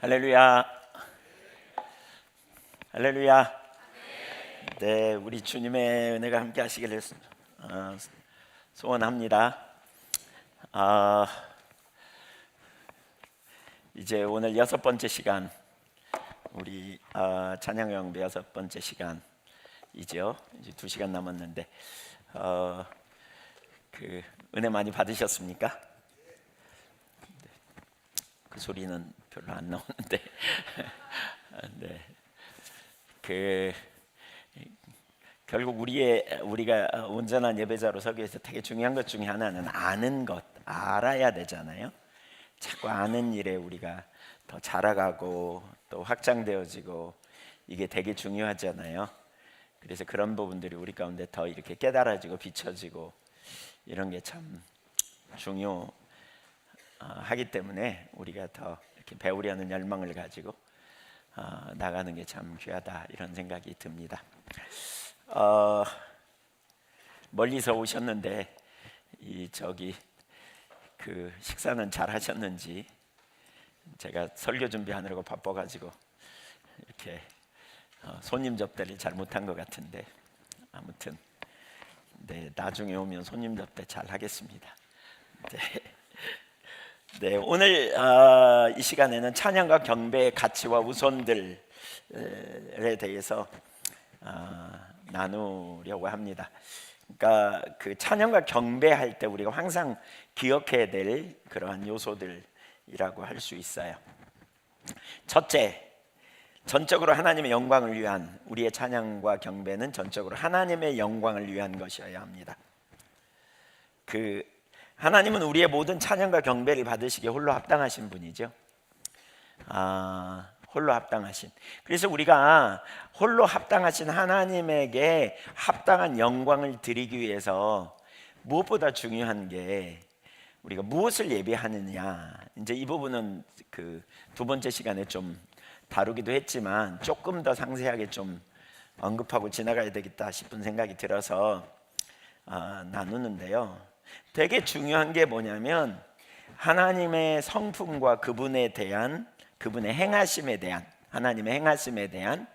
할렐루야. 할렐루야. 네, 우리 주님의 은혜가 함께 하시기를 소원합니다. 이제 오늘 6번째 시간, 우리 찬양 영배 6번째 시간이죠. 이제 2시간 남았는데 그 은혜 많이 받으셨습니까? 그 소리는 별로 안 나오는데 네. 결국 우리가 온전한 예배자로 서기 위해서 되게 중요한 것 중에 하나는 아는 것, 알아야 되잖아요. 자꾸 아는 일에 우리가 더 자라가고 또 확장되어지고 이게 되게 중요하잖아요. 그래서 그런 부분들이 우리 가운데 더 이렇게 깨달아지고 비춰지고 이런 게 참 중요하기 때문에 우리가 더 이렇게 배우려는 열망을 가지고 나가는 게 참 귀하다 이런 생각이 듭니다. 멀리서 오셨는데 그 식사는 잘 하셨는지, 제가 설교 준비하느라고 바빠가지고 이렇게 손님 접대를 잘 못한 것 같은데, 아무튼 네, 나중에 오면 손님 접대 잘 하겠습니다. 네, 오늘 이 시간에는 찬양과 경배의 가치와 우선들에 대해서 나누려고 합니다. 그러니까 그 찬양과 경배할 때 우리가 항상 기억해야 될 그러한 요소들이라고 할 수 있어요. 첫째, 전적으로 하나님의 영광을 위한, 우리의 찬양과 경배는 전적으로 하나님의 영광을 위한 것이어야 합니다. 하나님은 우리의 모든 찬양과 경배를 받으시기에 홀로 합당하신 분이죠. 홀로 합당하신. 그래서 우리가 홀로 합당하신 하나님에게 합당한 영광을 드리기 위해서 무엇보다 중요한 게 우리가 무엇을 예배하느냐. 이제 이 부분은 그 2번째 시간에 좀 다루기도 했지만 조금 더 상세하게 좀 언급하고 지나가야 되겠다 싶은 생각이 들어서 나누는데요. 되게 중요한 게 뭐냐면 하나님의 성품과 그분의 행하심에 대한, 하나님의 행하심에 대한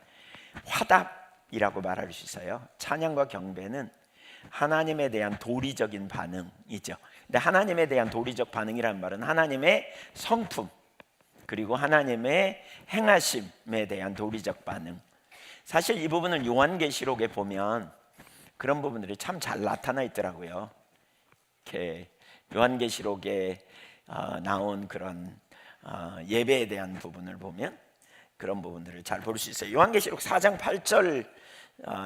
화답이라고 말할 수 있어요. 찬양과 경배는 하나님에 대한 도리적인 반응이죠. 근데 하나님에 대한 도리적 반응이라는 말은 하나님의 성품 그리고 하나님의 행하심에 대한 도리적 반응. 사실 이 부분은 요한계시록에 보면 그런 부분들이 참 잘 나타나 있더라고요. 이렇게 요한계시록에 나온 그런 예배에 대한 부분을 보면 그런 부분들을 잘 볼 수 있어요. 요한계시록 4장 8절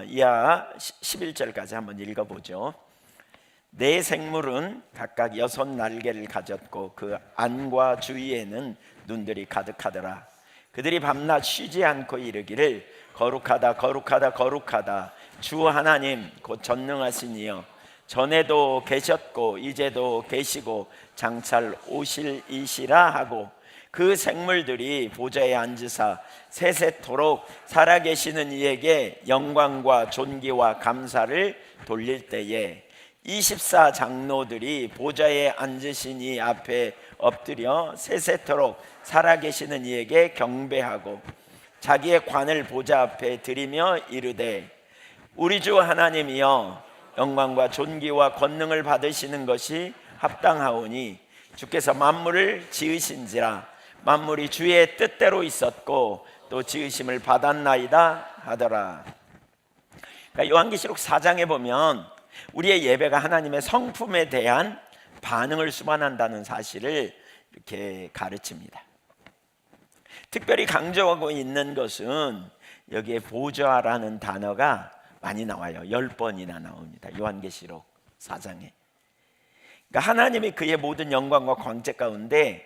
이하 11절까지 한번 읽어보죠. 네 생물은 각각 6 날개를 가졌고 그 안과 주위에는 눈들이 가득하더라. 그들이 밤낮 쉬지 않고 이르기를 거룩하다 거룩하다 거룩하다 주 하나님 곧 전능하신 이여, 전에도 계셨고 이제도 계시고 장차 오실 이시라 하고, 그 생물들이 보좌에 앉으사 세세토록 살아계시는 이에게 영광과 존귀와 감사를 돌릴 때에 24 장로들이 보좌에 앉으신 이 앞에 엎드려 세세토록 살아계시는 이에게 경배하고 자기의 관을 보좌 앞에 드리며 이르되, 우리 주 하나님이여, 영광과 존귀와 권능을 받으시는 것이 합당하오니 주께서 만물을 지으신지라 만물이 주의 뜻대로 있었고 또 지으심을 받았나이다 하더라. 그러니까 요한계시록 4장에 보면 우리의 예배가 하나님의 성품에 대한 반응을 수반한다는 사실을 이렇게 가르칩니다. 특별히 강조하고 있는 것은 여기에 보좌라는 단어가 많이 나와요. 10번이나 나옵니다. 요한계시록 4장에. 그러니까 하나님이 그의 모든 영광과 광채 가운데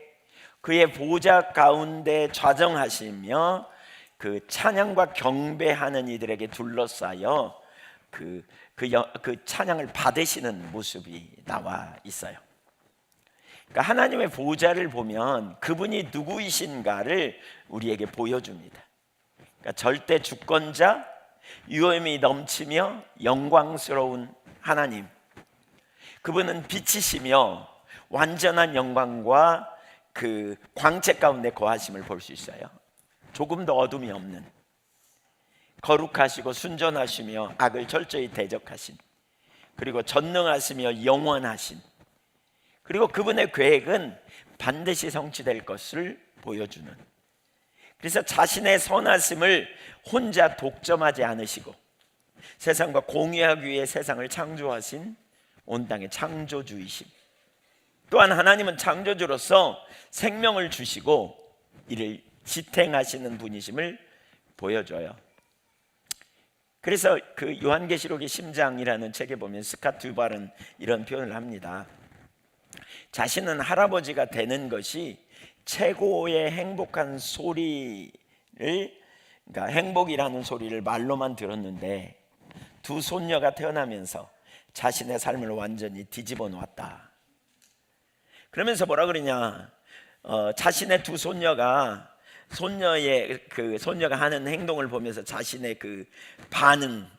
그의 보좌 가운데 좌정하시며 그 찬양과 경배하는 이들에게 둘러싸여 그 찬양을 받으시는 모습이 나와 있어요. 그러니까 하나님의 보좌를 보면 그분이 누구이신가를 우리에게 보여줍니다. 그러니까 절대 주권자, 유엄이 넘치며 영광스러운 하나님, 그분은 빛이시며 완전한 영광과 그 광채 가운데 거하심을 볼 수 있어요. 조금 더 어둠이 없는, 거룩하시고 순전하시며 악을 철저히 대적하신, 그리고 전능하시며 영원하신, 그리고 그분의 계획은 반드시 성취될 것을 보여주는, 그래서 자신의 선하심을 혼자 독점하지 않으시고 세상과 공유하기 위해 세상을 창조하신 온 땅의 창조주이심, 또한 하나님은 창조주로서 생명을 주시고 이를 지탱하시는 분이심을 보여줘요. 그래서 그 요한계시록의 심장이라는 책에 보면 스캇 듀발은 이런 표현을 합니다. 자신은 할아버지가 되는 것이 최고의 행복한 소리를, 그러니까 행복이라는 소리를 말로만 들었는데 두 손녀가 태어나면서 자신의 삶을 완전히 뒤집어 놓았다. 그러면서 뭐라 그러냐, 자신의 두 손녀가 손녀가 하는 행동을 보면서 자신의 그 반응,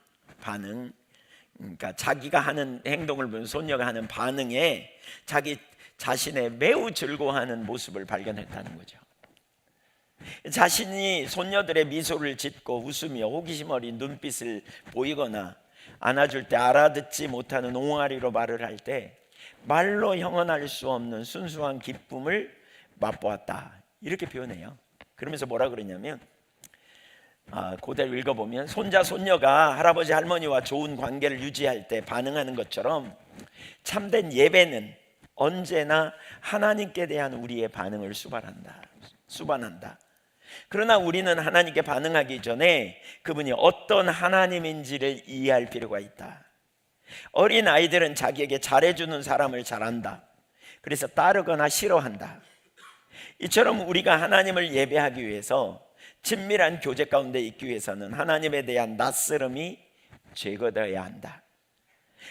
그러니까 자기가 하는 행동을 보면 손녀가 하는 반응에 자기 자신의 매우 즐거워하는 모습을 발견했다는 거죠. 자신이 손녀들의 미소를 짓고 웃으며 호기심 어린 눈빛을 보이거나 안아줄 때 알아듣지 못하는 옹알이로 말을 할 때 말로 형언할 수 없는 순수한 기쁨을 맛보았다, 이렇게 표현해요. 그러면서 뭐라 그러냐면, 그대로 읽어보면 손자 손녀가 할아버지 할머니와 좋은 관계를 유지할 때 반응하는 것처럼 참된 예배는 언제나 하나님께 대한 우리의 반응을 수반한다. 그러나 우리는 하나님께 반응하기 전에 그분이 어떤 하나님인지를 이해할 필요가 있다. 어린 아이들은 자기에게 잘해주는 사람을 잘한다. 그래서 따르거나 싫어한다. 이처럼 우리가 하나님을 예배하기 위해서 친밀한 교제 가운데 있기 위해서는 하나님에 대한 낯설음이 제거되어야 한다.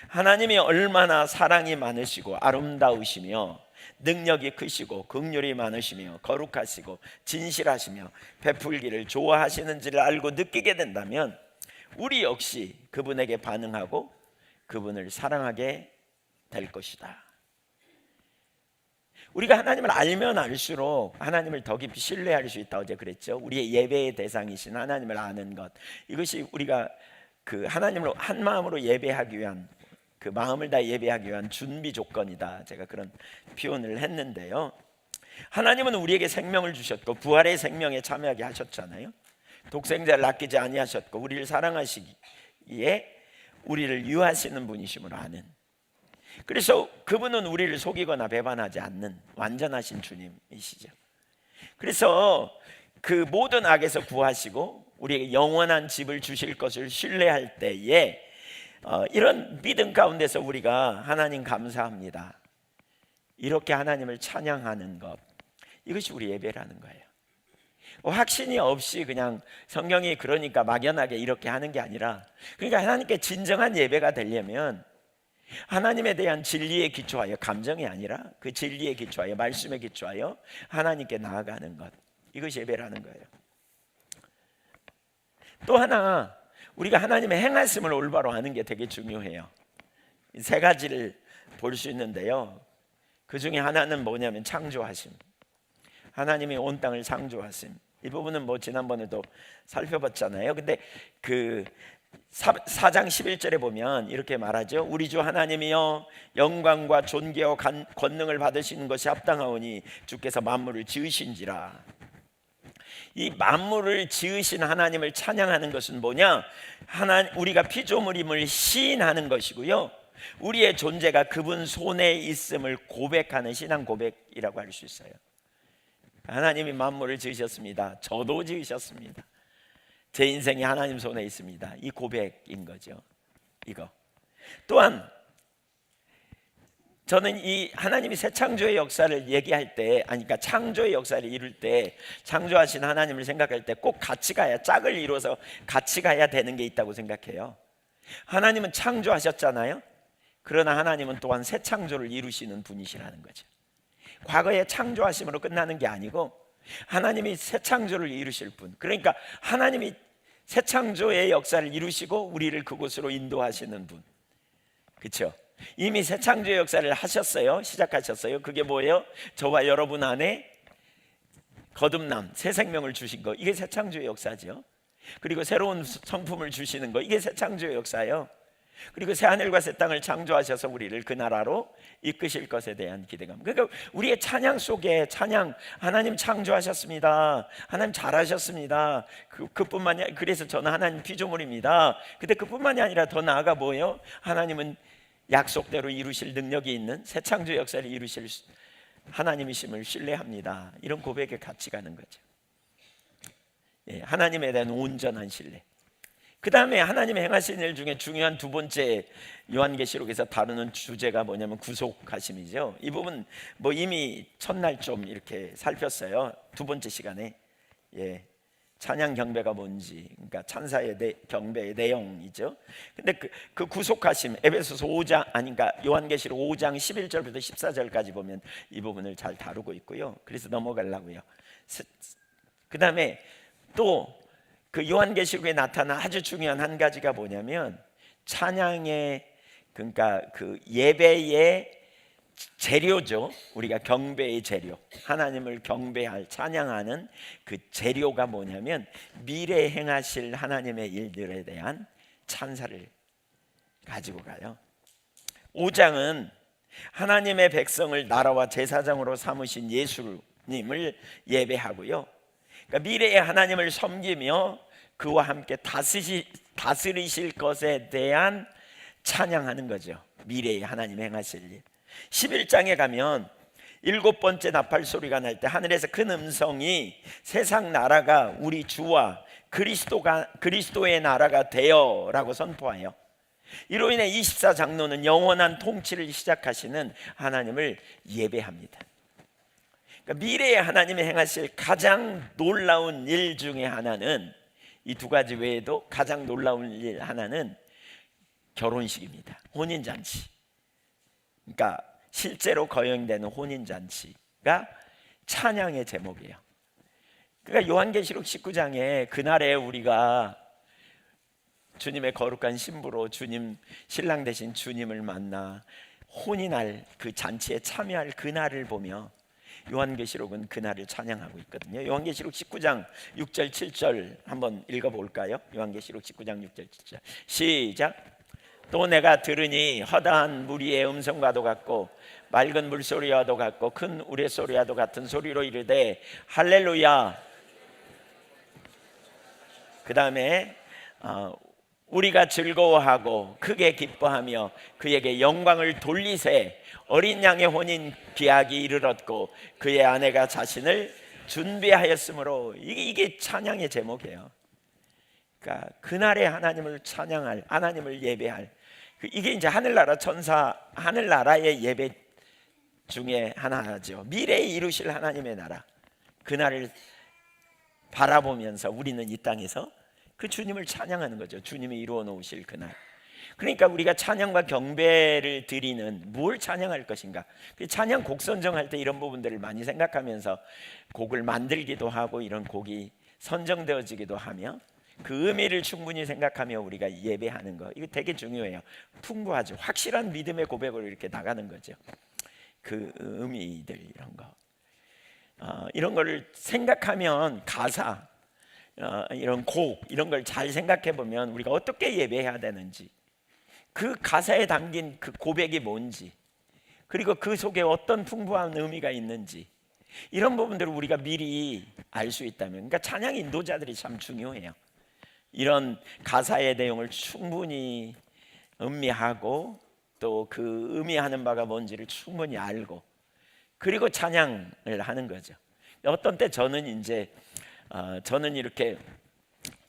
하나님이 얼마나 사랑이 많으시고 아름다우시며 능력이 크시고 긍휼이 많으시며 거룩하시고 진실하시며 베풀기를 좋아하시는지를 알고 느끼게 된다면 우리 역시 그분에게 반응하고 그분을 사랑하게 될 것이다. 우리가 하나님을 알면 알수록 하나님을 더 깊이 신뢰할 수 있다. 어제 그랬죠. 우리의 예배의 대상이신 하나님을 아는 것, 이것이 우리가 그 하나님을 한 마음으로 예배하기 위한, 그 마음을 다 예배하기 위한 준비 조건이다. 제가 그런 표현을 했는데요. 하나님은 우리에게 생명을 주셨고 부활의 생명에 참여하게 하셨잖아요. 독생자를 아끼지 아니하셨고 우리를 사랑하시기에 우리를 유하시는 분이심을 아는, 그래서 그분은 우리를 속이거나 배반하지 않는 완전하신 주님이시죠. 그래서 그 모든 악에서 구하시고 우리에게 영원한 집을 주실 것을 신뢰할 때에 이런 믿음 가운데서 우리가 하나님 감사합니다, 이렇게 하나님을 찬양하는 것, 이것이 우리 예배라는 거예요. 확신이 없이 그냥 성경이 그러니까 막연하게 이렇게 하는 게 아니라, 그러니까 하나님께 진정한 예배가 되려면 하나님에 대한 진리에 기초하여, 감정이 아니라 그 진리에 기초하여, 말씀에 기초하여 하나님께 나아가는 것, 이것이 예배라는 거예요. 또 하나, 우리가 하나님의 행하심을 올바로 아는 게 되게 중요해요. 세 가지를 볼 수 있는데요. 그 중에 하나는 뭐냐면 창조하심. 하나님이 온 땅을 창조하심. 이 부분은 뭐 지난번에도 살펴봤잖아요. 근데 그 4장 11절에 보면 이렇게 말하죠. 우리 주 하나님이여 영광과 존귀와 권능을 받으시는 것이 합당하오니 주께서 만물을 지으신지라. 이 만물을 지으신 하나님을 찬양하는 것은 뭐냐? 우리가 피조물임을 시인하는 것이고요, 우리의 존재가 그분 손에 있음을 고백하는 신앙 고백이라고 할 수 있어요. 하나님이 만물을 지으셨습니다. 저도 지으셨습니다. 제 인생이 하나님 손에 있습니다. 이 고백인 거죠. 이거 또한 저는 이 하나님이 새 창조의 역사를 얘기할 때, 그러니까 창조의 역사를 이룰 때 창조하신 하나님을 생각할 때 꼭 같이 가야, 짝을 이뤄서 같이 가야 되는 게 있다고 생각해요. 하나님은 창조하셨잖아요. 그러나 하나님은 또한 새 창조를 이루시는 분이시라는 거죠. 과거의 창조하심으로 끝나는 게 아니고 하나님이 새 창조를 이루실 분, 그러니까 하나님이 새 창조의 역사를 이루시고 우리를 그곳으로 인도하시는 분, 그렇죠? 이미 새 창조의 역사를 하셨어요. 시작하셨어요. 그게 뭐예요? 저와 여러분 안에 거듭남, 새 생명을 주신 거, 이게 새 창조의 역사죠. 그리고 새로운 성품을 주시는 거, 이게 새 창조의 역사예요. 그리고 새 하늘과 새 땅을 창조하셔서 우리를 그 나라로 이끄실 것에 대한 기대감. 그러니까 우리의 찬양 속에 찬양, 하나님 창조하셨습니다, 하나님 잘하셨습니다, 그뿐만이 아니라, 그래서 저는 하나님 피조물입니다. 근데 그뿐만이 아니라 더 나아가 뭐예요? 하나님은 약속대로 이루실 능력이 있는 새 창조 역사를 이루실 하나님이심을 신뢰합니다. 이런 고백에 같이 가는 거죠. 하나님에 대한 온전한 신뢰. 그 다음에 하나님 행하신 일 중에 중요한 두 번째 요한계시록에서 다루는 주제가 뭐냐면 구속하심이죠. 이 부분 뭐 이미 첫날 좀 이렇게 살폈어요. 두 번째 시간에. 찬양 경배가 뭔지, 그러니까 찬사의 경배의 내용이죠. 근데 그 구속하심, 에베소서 5장 아닌가 요한계시록 5장 11절부터 14절까지 보면 이 부분을 잘 다루고 있고요. 그래서 넘어가려고요. 그 다음에 또 그 요한계시록에 나타난 아주 중요한 한 가지가 뭐냐면 찬양의, 그러니까 그 예배의 재료죠. 우리가 경배의 재료, 하나님을 경배할, 찬양하는 그 재료가 뭐냐면 미래에 행하실 하나님의 일들에 대한 찬사를 가지고 가요. 5장은 하나님의 백성을 나라와 제사장으로 삼으신 예수님을 예배하고요. 그러니까 미래의 하나님을 섬기며 그와 함께 다스리실 것에 대한 찬양하는 거죠. 미래의 하나님 행하실 일. 11장에 가면 일곱 번째 나팔 소리가 날 때 하늘에서 큰 음성이 세상 나라가 우리 주와 그리스도의 나라가 되어라고 선포하여, 이로 인해 24장로는 영원한 통치를 시작하시는 하나님을 예배합니다. 그러니까 미래의 하나님이 행하실 가장 놀라운 일 중에 하나는, 이 두 가지 외에도 가장 놀라운 일 하나는 결혼식입니다. 혼인잔치. 그러니까 실제로 거행되는 혼인잔치가 찬양의 제목이에요. 그러니까 요한계시록 19장에 그날에 우리가 주님의 거룩한 신부로 주님, 신랑 되신 주님을 만나 혼인할 그 잔치에 참여할 그날을 보며 요한계시록은 그날을 찬양하고 있거든요. 요한계시록 19장 6절 7절 한번 읽어볼까요? 요한계시록 19장 6절 7절 시작. 또 내가 들으니 허다한 무리의 음성과도 같고 맑은 물소리와도 같고 큰 우레소리와도 같은 소리로 이르되 할렐루야. 그 다음에 우리가 즐거워하고 크게 기뻐하며 그에게 영광을 돌리세. 어린 양의 혼인 기약이 이르렀고 그의 아내가 자신을 준비하였으므로, 이게 찬양의 제목이에요. 그러니까 그날의 하나님을 찬양할, 하나님을 예배할, 이게 이제 하늘나라 천사, 하늘나라의 예배 중에 하나죠. 미래에 이루실 하나님의 나라, 그날을 바라보면서 우리는 이 땅에서 그 주님을 찬양하는 거죠. 주님이 이루어 놓으실 그날. 그러니까 우리가 찬양과 경배를 드리는, 뭘 찬양할 것인가, 찬양 곡 선정할 때 이런 부분들을 많이 생각하면서 곡을 만들기도 하고, 이런 곡이 선정되어지기도 하며 그 의미를 충분히 생각하며 우리가 예배하는 거, 이거 되게 중요해요. 풍부하죠. 확실한 믿음의 고백으로 이렇게 나가는 거죠. 그 의미들, 이런 거, 이런 거를 생각하면 가사, 이런 곡, 이런 걸 잘 생각해 보면 우리가 어떻게 예배해야 되는지, 그 가사에 담긴 그 고백이 뭔지, 그리고 그 속에 어떤 풍부한 의미가 있는지, 이런 부분들을 우리가 미리 알 수 있다면, 그러니까 찬양 인도자들이 참 중요해요. 이런 가사의 내용을 충분히 음미하고 또 그 의미하는 바가 뭔지를 충분히 알고, 그리고 찬양을 하는 거죠. 어떤 때 저는 이렇게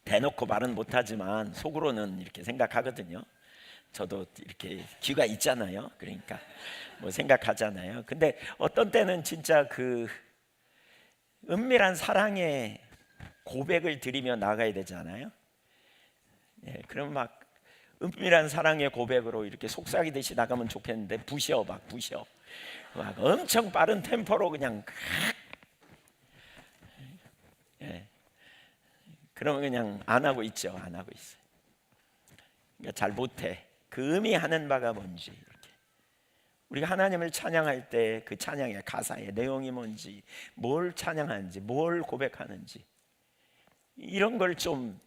대놓고 말은 못하지만 속으로는 이렇게 생각하거든요. 저도 이렇게 귀가 있잖아요. 그러니까 뭐 생각하잖아요. 근데 어떤 때는 진짜 그 은밀한 사랑의 고백을 드리며 나가야 되잖아요. 그럼 막 은밀한 사랑의 고백으로 이렇게 속삭이듯이 나가면 좋겠는데 부셔 막 엄청 빠른 템포로 그냥 그러면 그냥 안 하고 있죠. 안 하고 있어요. 그러니까 잘 못해. 그 의미하는 바가 뭔지 이렇게 우리가 하나님을 찬양할 때 그 찬양의 가사의 내용이 뭔지, 뭘 찬양하는지, 뭘 고백하는지 이런 걸 좀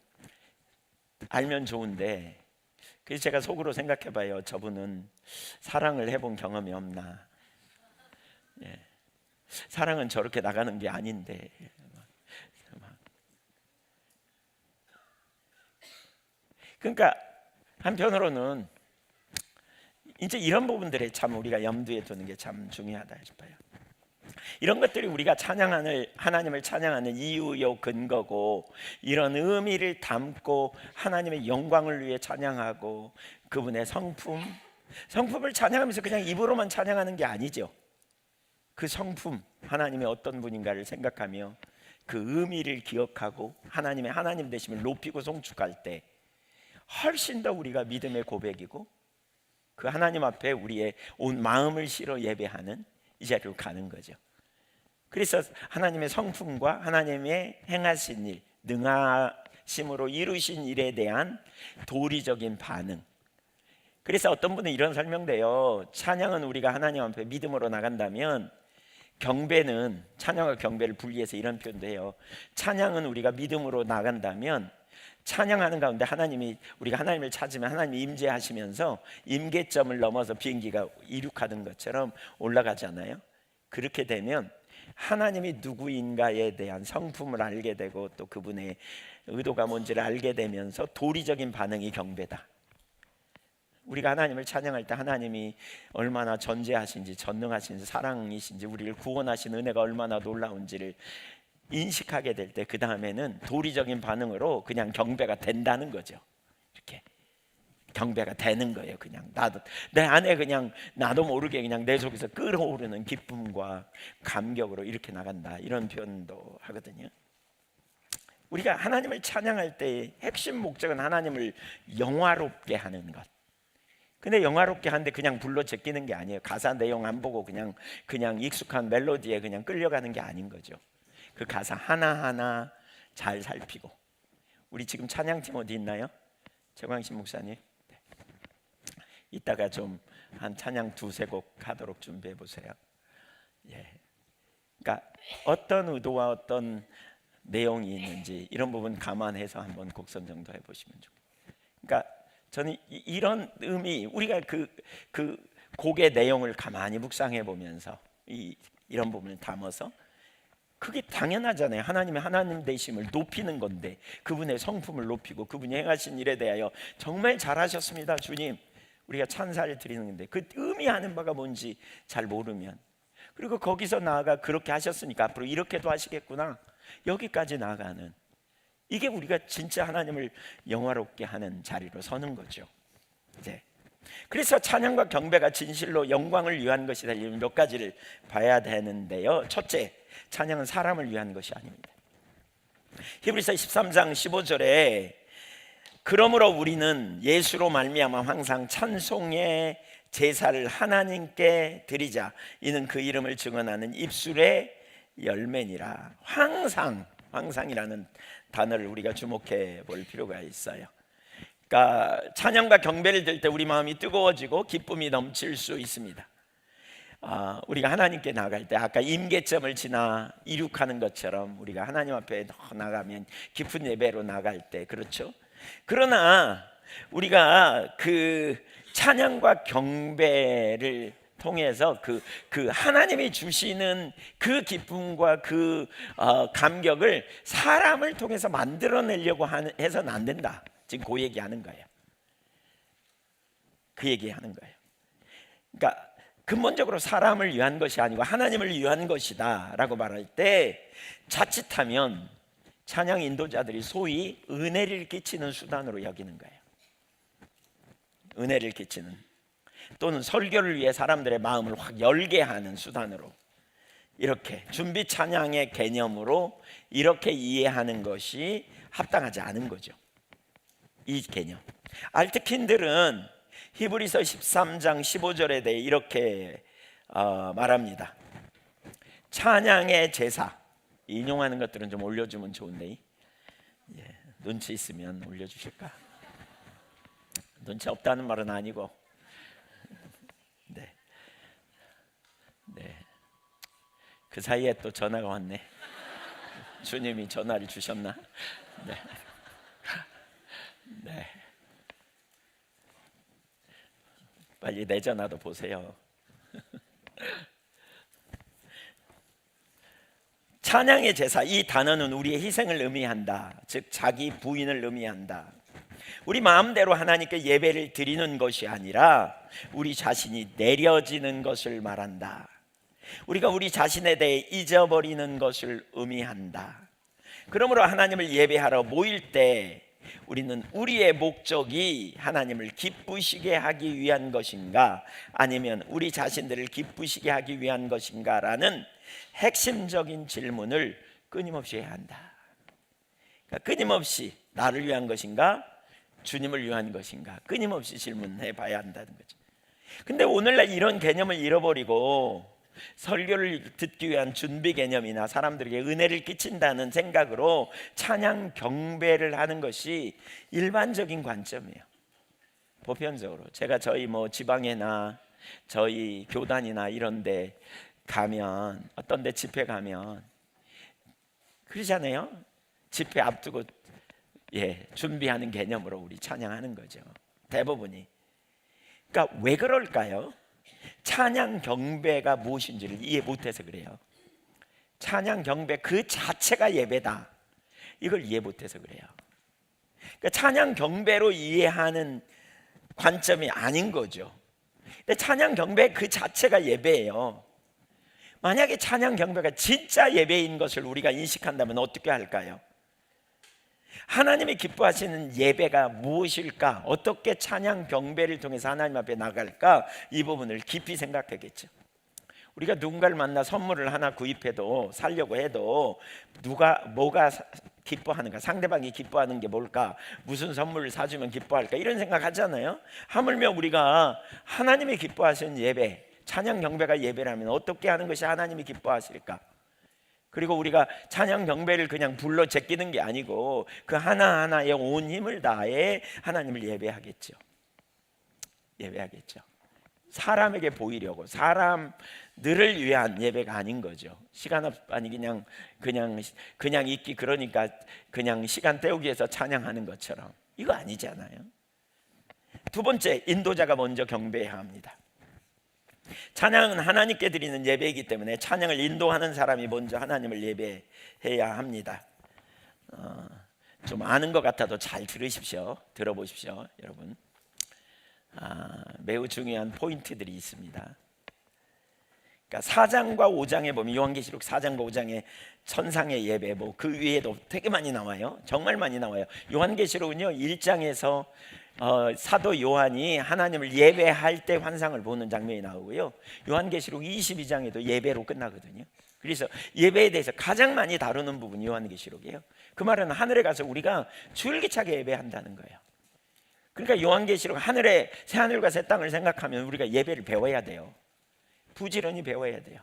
알면 좋은데, 그래서 제가 속으로 생각해봐요. 저분은 사랑을 해본 경험이 없나? 예. 사랑은 저렇게 나가는 게 아닌데. 그러니까 한편으로는 이제 이런 부분들에 참 우리가 염두에 두는 게 참 중요하다 싶어요. 이런 것들이 우리가 하나님을 찬양하는 이유요 근거고, 이런 의미를 담고 하나님의 영광을 위해 찬양하고, 그분의 성품을 찬양하면서 그냥 입으로만 찬양하는 게 아니죠. 그 성품, 하나님의 어떤 분인가를 생각하며 그 의미를 기억하고 하나님의 하나님 되심을 높이고 송축할 때 훨씬 더 우리가 믿음의 고백이고, 그 하나님 앞에 우리의 온 마음을 실어 예배하는 이 자리로 가는 거죠. 그래서 하나님의 성품과 하나님의 행하신 일, 능하심으로 이루신 일에 대한 도리적인 반응. 그래서 어떤 분은 이런 설명돼요. 찬양은 우리가 하나님 앞에 믿음으로 나간다면, 경배는, 찬양과 경배를 분리해서 이런 표현도 해요. 찬양은 우리가 믿음으로 나간다면, 찬양하는 가운데 우리가 하나님을 찾으면 하나님이 임재하시면서 임계점을 넘어서 비행기가 이륙하는 것처럼 올라가잖아요. 그렇게 되면 하나님이 누구인가에 대한 성품을 알게 되고, 또 그분의 의도가 뭔지를 알게 되면서 도리적인 반응이 경배다. 우리가 하나님을 찬양할 때 하나님이 얼마나 전지하신지, 전능하신지, 사랑이신지, 우리를 구원하신 은혜가 얼마나 놀라운지를 인식하게 될 때, 그 다음에는 도리적인 반응으로 그냥 경배가 된다는 거죠. 이렇게 경배가 되는 거예요. 그냥 내 안에 그냥 나도 모르게 그냥 내 속에서 끓어오르는 기쁨과 감격으로 이렇게 나간다, 이런 표현도 하거든요. 우리가 하나님을 찬양할 때의 핵심 목적은 하나님을 영화롭게 하는 것. 근데 영화롭게 하는데 그냥 불러 제끼는 게 아니에요. 가사 내용 안 보고 그냥 익숙한 멜로디에 그냥 끌려가는 게 아닌 거죠. 그 가사 하나하나 잘 살피고. 우리 지금 찬양팀 어디 있나요? 최광신 목사님, 네. 이따가 좀 한 찬양 두세 곡 하도록 준비해 보세요. 예. 그러니까 어떤 의도와 어떤 내용이 있는지 이런 부분 감안해서 한번 곡 선정도 해보시면 좋겠어요. 그러니까 저는 이런 의미, 우리가 그 곡의 내용을 가만히 묵상해 보면서 이런 부분을 담아서, 그게 당연하잖아요. 하나님의 하나님 되심을 높이는 건데, 그분의 성품을 높이고 그분이 행하신 일에 대하여 정말 잘하셨습니다 주님, 우리가 찬사를 드리는 건데, 그 의미하는 바가 뭔지 잘 모르면, 그리고 거기서 나아가 그렇게 하셨으니까 앞으로 이렇게도 하시겠구나, 여기까지 나아가는, 이게 우리가 진짜 하나님을 영화롭게 하는 자리로 서는 거죠. 이제 그래서 찬양과 경배가 진실로 영광을 위한 것이다, 몇 가지를 봐야 되는데요. 첫째, 찬양은 사람을 위한 것이 아닙니다. 히브리서 13장 15절에 그러므로 우리는 예수로 말미암아 항상 찬송의 제사를 하나님께 드리자, 이는 그 이름을 증언하는 입술의 열매니라. 항상이라는 단어를 우리가 주목해 볼 필요가 있어요. 그러니까 찬양과 경배를 드릴 때 우리 마음이 뜨거워지고 기쁨이 넘칠 수 있습니다. 우리가 하나님께 나갈 때 아까 임계점을 지나 이륙하는 것처럼 우리가 하나님 앞에 나가면 깊은 예배로 나갈 때 그렇죠. 그러나 우리가 그 찬양과 경배를 통해서 그 하나님이 주시는 그 기쁨과 그 감격을 사람을 통해서 만들어내려고 해서는 안 된다. 지금 그 얘기하는 거예요. 그 얘기하는 거예요. 그러니까 근본적으로 사람을 위한 것이 아니고 하나님을 위한 것이다 라고 말할 때, 자칫하면 찬양 인도자들이 소위 은혜를 끼치는 수단으로 여기는 거예요. 은혜를 끼치는, 또는 설교를 위해 사람들의 마음을 확 열게 하는 수단으로, 이렇게 준비 찬양의 개념으로 이렇게 이해하는 것이 합당하지 않은 거죠. 이 개념. 알트킨들은 히브리서 13장 15절에 대해 이렇게 말합니다. 찬양의 제사, 인용하는 것들은 좀 올려주면 좋은데, 눈치 있으면 올려주실까? 눈치 없다는 말은 아니고, 네. 네. 그 사이에 또 전화가 왔네. 주님이 전화를 주셨나? 네. 네. 빨리 내 전화도 보세요. 찬양의 제사, 이 단어는 우리의 희생을 의미한다. 즉 자기 부인을 의미한다. 우리 마음대로 하나님께 예배를 드리는 것이 아니라 우리 자신이 내려지는 것을 말한다. 우리가 우리 자신에 대해 잊어버리는 것을 의미한다. 그러므로 하나님을 예배하러 모일 때 우리는 우리의 목적이 하나님을 기쁘시게 하기 위한 것인가, 아니면 우리 자신들을 기쁘시게 하기 위한 것인가 라는 핵심적인 질문을 끊임없이 해야 한다. 그러니까 끊임없이 나를 위한 것인가, 주님을 위한 것인가, 끊임없이 질문해 봐야 한다는 거죠. 근데 오늘날 이런 개념을 잃어버리고 설교를 듣기 위한 준비 개념이나 사람들에게 은혜를 끼친다는 생각으로 찬양 경배를 하는 것이 일반적인 관점이에요. 보편적으로 제가 저희 지방에나 저희 교단이나 이런 데 가면, 어떤 데 집회 가면 그러잖아요. 집회 앞두고 준비하는 개념으로 우리 찬양하는 거죠, 대부분이. 그러니까 왜 그럴까요? 찬양 경배가 무엇인지를 이해 못해서 그래요. 찬양 경배 그 자체가 예배다, 이걸 이해 못해서 그래요. 그러니까 찬양 경배로 이해하는 관점이 아닌 거죠. 근데 찬양 경배 그 자체가 예배예요. 만약에 찬양 경배가 진짜 예배인 것을 우리가 인식한다면 어떻게 할까요? 하나님이 기뻐하시는 예배가 무엇일까? 어떻게 찬양 경배를 통해서 하나님 앞에 나갈까? 이 부분을 깊이 생각하겠죠. 우리가 누군가를 만나 선물을 하나 구입해도, 살려고 해도 뭐가 기뻐하는가? 상대방이 기뻐하는 게 뭘까? 무슨 선물을 사주면 기뻐할까? 이런 생각 하잖아요. 하물며 우리가 하나님이 기뻐하시는 예배, 찬양 경배가 예배라면 어떻게 하는 것이 하나님이 기뻐하실까? 그리고 우리가 찬양 경배를 그냥 불러 제끼는 게 아니고 그 하나하나에 온 힘을 다해 하나님을 예배하겠죠. 예배하겠죠. 사람에게 보이려고, 사람들을 위한 예배가 아닌 거죠. 시간 아니 그냥 있기, 그러니까 그냥 시간 때우기 위해서 찬양하는 것처럼. 이거 아니잖아요. 두 번째, 인도자가 먼저 경배해야 합니다. 찬양은 하나님께 드리는 예배이기 때문에 찬양을 인도하는 사람이 먼저 하나님을 예배해야 합니다. 좀 아는 것 같아도 잘 들어보십시오, 여러분. 매우 중요한 포인트들이 있습니다. 그러니까 4장과 5장에 보면, 요한계시록 4장과 5장에 천상의 예배, 그 위에도 되게 많이 나와요. 정말 많이 나와요. 요한계시록은요 1장에서 사도 요한이 하나님을 예배할 때 환상을 보는 장면이 나오고요, 요한계시록 22장에도 예배로 끝나거든요. 그래서 예배에 대해서 가장 많이 다루는 부분이 요한계시록이에요. 그 말은 하늘에 가서 우리가 줄기차게 예배한다는 거예요. 그러니까 요한계시록 새 하늘과 새 땅을 생각하면 우리가 예배를 배워야 돼요. 부지런히 배워야 돼요.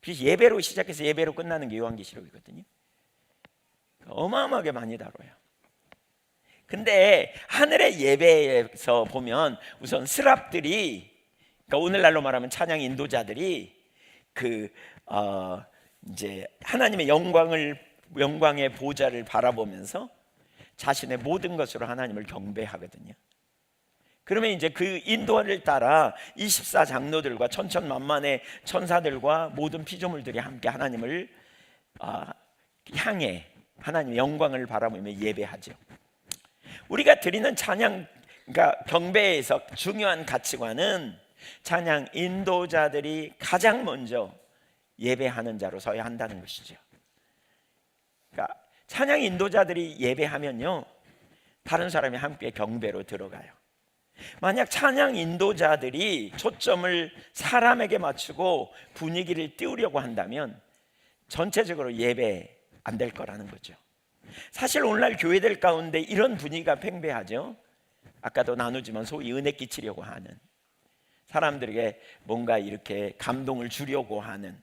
그래서 예배로 시작해서 예배로 끝나는 게 요한계시록이거든요. 어마어마하게 많이 다뤄요. 근데 하늘의 예배에서 보면 우선 스랍들이, 그러니까 오늘날로 말하면 찬양 인도자들이 이제 하나님의 영광의 보좌를 바라보면서 자신의 모든 것으로 하나님을 경배하거든요. 그러면 이제 그 인도를 따라 24장로들과 천천만만의 천사들과 모든 피조물들이 함께 하나님을 향해 하나님의 영광을 바라보며 예배하죠. 우리가 드리는 찬양, 그러니까 경배에서 중요한 가치관은 찬양 인도자들이 가장 먼저 예배하는 자로 서야 한다는 것이죠. 그러니까 찬양 인도자들이 예배하면요, 다른 사람이 함께 경배로 들어가요. 만약 찬양 인도자들이 초점을 사람에게 맞추고 분위기를 띄우려고 한다면 전체적으로 예배 안 될 거라는 거죠. 사실 오늘날 교회들 가운데 이런 분위기가 팽배하죠. 아까도 나누지만 소위 은혜 끼치려고 하는, 사람들에게 뭔가 이렇게 감동을 주려고 하는,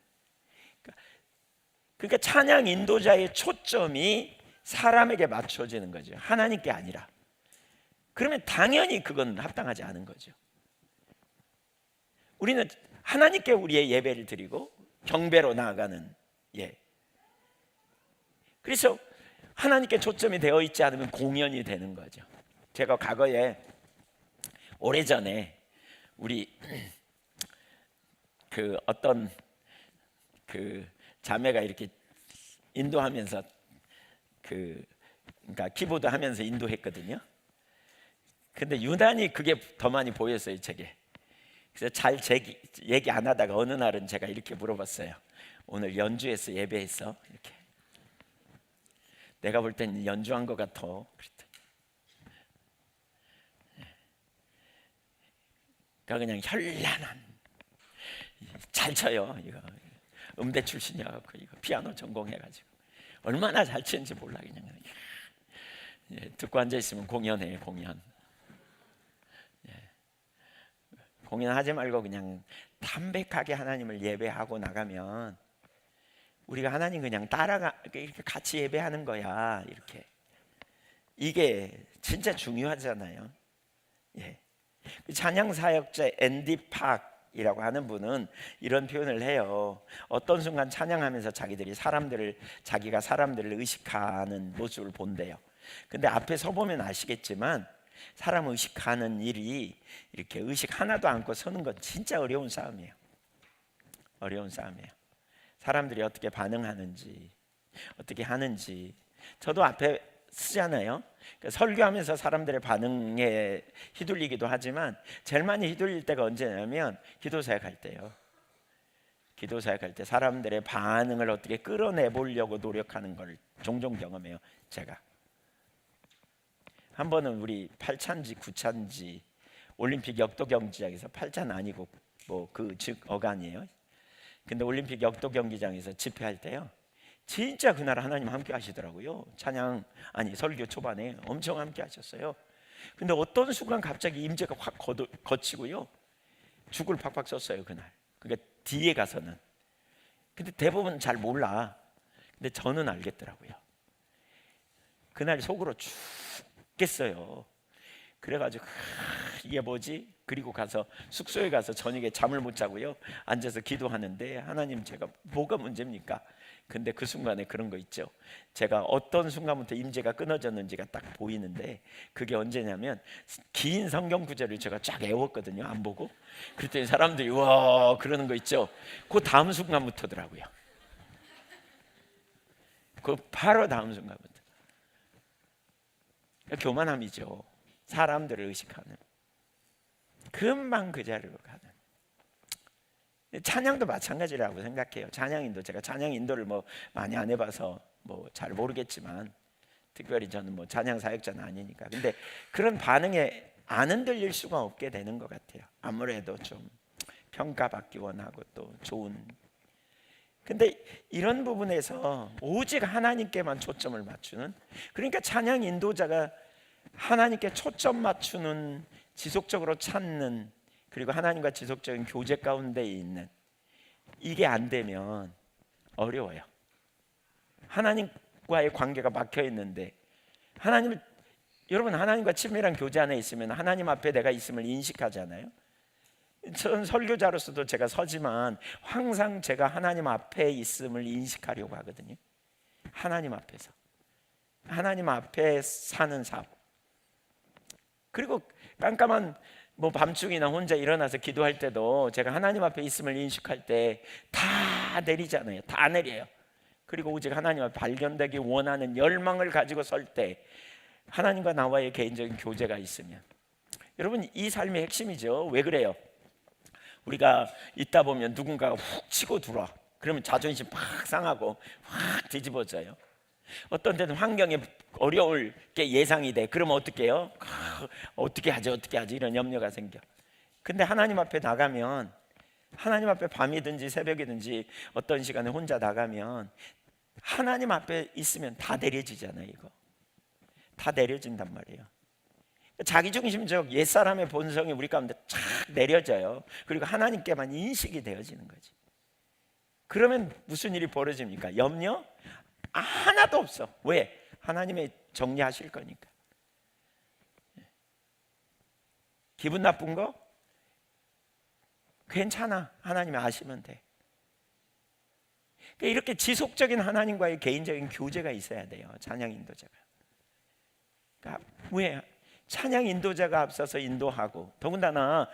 그러니까 찬양 인도자의 초점이 사람에게 맞춰지는 거죠. 하나님께 아니라. 그러면 당연히 그건 합당하지 않은 거죠. 우리는 하나님께 우리의 예배를 드리고 경배로 나아가는, 그래서 하나님께 초점이 되어 있지 않으면 공연이 되는 거죠. 제가 과거에 오래전에 우리 그 어떤 그 자매가 이렇게 인도하면서 그러니까 키보드 하면서 인도했거든요. 근데 유난히 그게 더 많이 보였어요, 제게. 그래서 잘 얘기 안 하다가 어느 날은 제가 이렇게 물어봤어요. 오늘 연주해서 예배했어? 이렇게. 내가 볼 땐 연주한 것 같아. 그랬더니 그러니까 그냥 현란한, 잘 쳐요. 이거 음대 출신이어갖고 이거 피아노 전공해가지고 얼마나 잘 치는지 몰라. 그냥 듣고 앉아 있으면 공연해, 공연. 공연하지 말고 그냥 담백하게 하나님을 예배하고 나가면 우리가 하나님 그냥 이렇게 같이 예배하는 거야. 이렇게. 이게 진짜 중요하잖아요. 찬양 사역자 앤디 팍이라고 하는 분은 이런 표현을 해요. 어떤 순간 찬양하면서 자기가 사람들을 의식하는 모습을 본대요. 근데 앞에 서 보면 아시겠지만 사람 의식하는 일이 이렇게 의식 하나도 않고 서는 건 진짜 어려운 싸움이에요. 어려운 싸움이에요. 사람들이 어떻게 반응하는지, 어떻게 하는지. 저도 앞에 쓰잖아요. 그러니까 설교하면서 사람들의 반응에 휘둘리기도 하지만 제일 많이 휘둘릴 때가 언제냐면 기도 사역할 때요. 기도 사역할 때 사람들의 반응을 어떻게 끌어내 보려고 노력하는 걸 종종 경험해요. 제가 한 번은 우리 8찬지 9찬지 올림픽 역도 경기장에서 8찬 아니고 뭐 즉 어간이에요. 근데 올림픽 역도 경기장에서 집회할 때요, 진짜 그날 하나님 함께 하시더라고요. 설교 초반에 엄청 함께 하셨어요. 근데 어떤 순간 갑자기 임재가 확 거치고요, 죽을 팍팍 썼어요 그날. 그러니까 뒤에 가서는. 근데 대부분 잘 몰라. 근데 저는 알겠더라고요. 그날 속으로 죽겠어요. 그래가지고 이게 뭐지? 그리고 가서 숙소에 가서 저녁에 잠을 못 자고요, 앉아서 기도하는데 하나님, 제가 뭐가 문제입니까? 근데 그 순간에 그런 거 있죠. 제가 어떤 순간부터 임재가 끊어졌는지가 딱 보이는데 그게 언제냐면 긴 성경 구절을 제가 쫙 외웠거든요. 안 보고. 그랬더니 사람들이 와 그러는 거 있죠. 그 다음 순간부터더라고요. 그 바로 다음 순간부터. 교만함이죠. 사람들을 의식하는. 금방 그 자리로 가는. 찬양도 마찬가지라고 생각해요. 찬양인도, 제가 찬양 인도를 뭐 많이 안 해봐서 뭐 잘 모르겠지만, 특별히 저는 뭐 찬양 사역자는 아니니까. 근데 그런 반응에 안 흔들릴 수가 없게 되는 것 같아요. 아무래도 좀 평가받기 원하고 또 좋은. 근데 이런 부분에서 오직 하나님께만 초점을 맞추는, 그러니까 찬양 인도자가 하나님께 초점 맞추는, 지속적으로 찾는, 그리고 하나님과 지속적인 교제 가운데 있는, 이게 안 되면 어려워요. 하나님과의 관계가 막혀 있는데, 여러분 하나님과 친밀한 교제 안에 있으면 하나님 앞에 내가 있음을 인식하잖아요. 전 설교자로서도 제가 서지만 항상 제가 하나님 앞에 있음을 인식하려고 하거든요. 하나님 앞에서, 하나님 앞에 사는 삶. 그리고 깜깜한 뭐 밤중이나 혼자 일어나서 기도할 때도 제가 하나님 앞에 있음을 인식할 때 다 내리잖아요. 다 내려요. 그리고 오직 하나님 앞에 발견되기 원하는 열망을 가지고 설 때, 하나님과 나와의 개인적인 교제가 있으면, 여러분 이 삶의 핵심이죠. 왜 그래요? 우리가 있다 보면 누군가가 훅 치고 들어와. 그러면 자존심 팍 상하고 확 뒤집어져요. 어떤 때는 환경이 어려울 게 예상이 돼. 그러면 어떻게 해요? 어떻게 하지 이런 염려가 생겨. 근데 하나님 앞에 나가면, 하나님 앞에 밤이든지 새벽이든지 어떤 시간에 혼자 나가면 하나님 앞에 있으면 다 내려지잖아요. 이거 다 내려진단 말이에요. 자기중심적 옛사람의 본성이 우리 가운데 쫙 내려져요. 그리고 하나님께만 인식이 되어지는 거지. 그러면 무슨 일이 벌어집니까? 염려? 하나도 없어. 왜? 하나님이 정리하실 거니까. 기분 나쁜 거? 괜찮아. 하나님이 아시면 돼. 그러니까 이렇게 지속적인 하나님과의 개인적인 교제가 있어야 돼요. 찬양 인도자가. 그러니까 왜 찬양 인도자가 앞서서 인도하고, 더군다나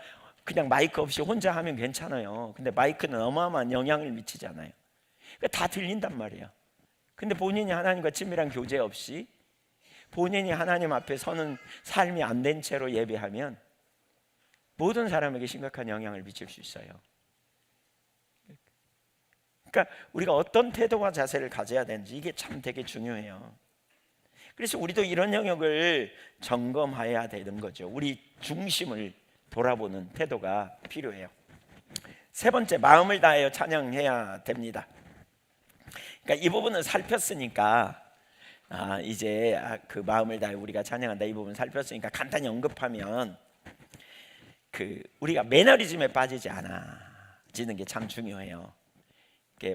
그냥 마이크 없이 혼자 하면 괜찮아요. 근데 마이크는 어마어마한 영향을 미치잖아요. 그러니까 다 들린단 말이에요. 근데 본인이 하나님과 친밀한 교제 없이 본인이 하나님 앞에 서는 삶이 안 된 채로 예배하면 모든 사람에게 심각한 영향을 미칠 수 있어요. 그러니까 우리가 어떤 태도와 자세를 가져야 되는지 이게 참 되게 중요해요. 그래서 우리도 이런 영역을 점검해야 되는 거죠. 우리 중심을 돌아보는 태도가 필요해요. 세 번째, 마음을 다하여 찬양해야 됩니다. 그러니까 이 부분은 살폈으니까 이제 그 마음을 다해 우리가 찬양한다 이 부분 살폈으니까 간단히 언급하면, 우리가 매너리즘에 빠지지 않아지는 게 참 중요해요.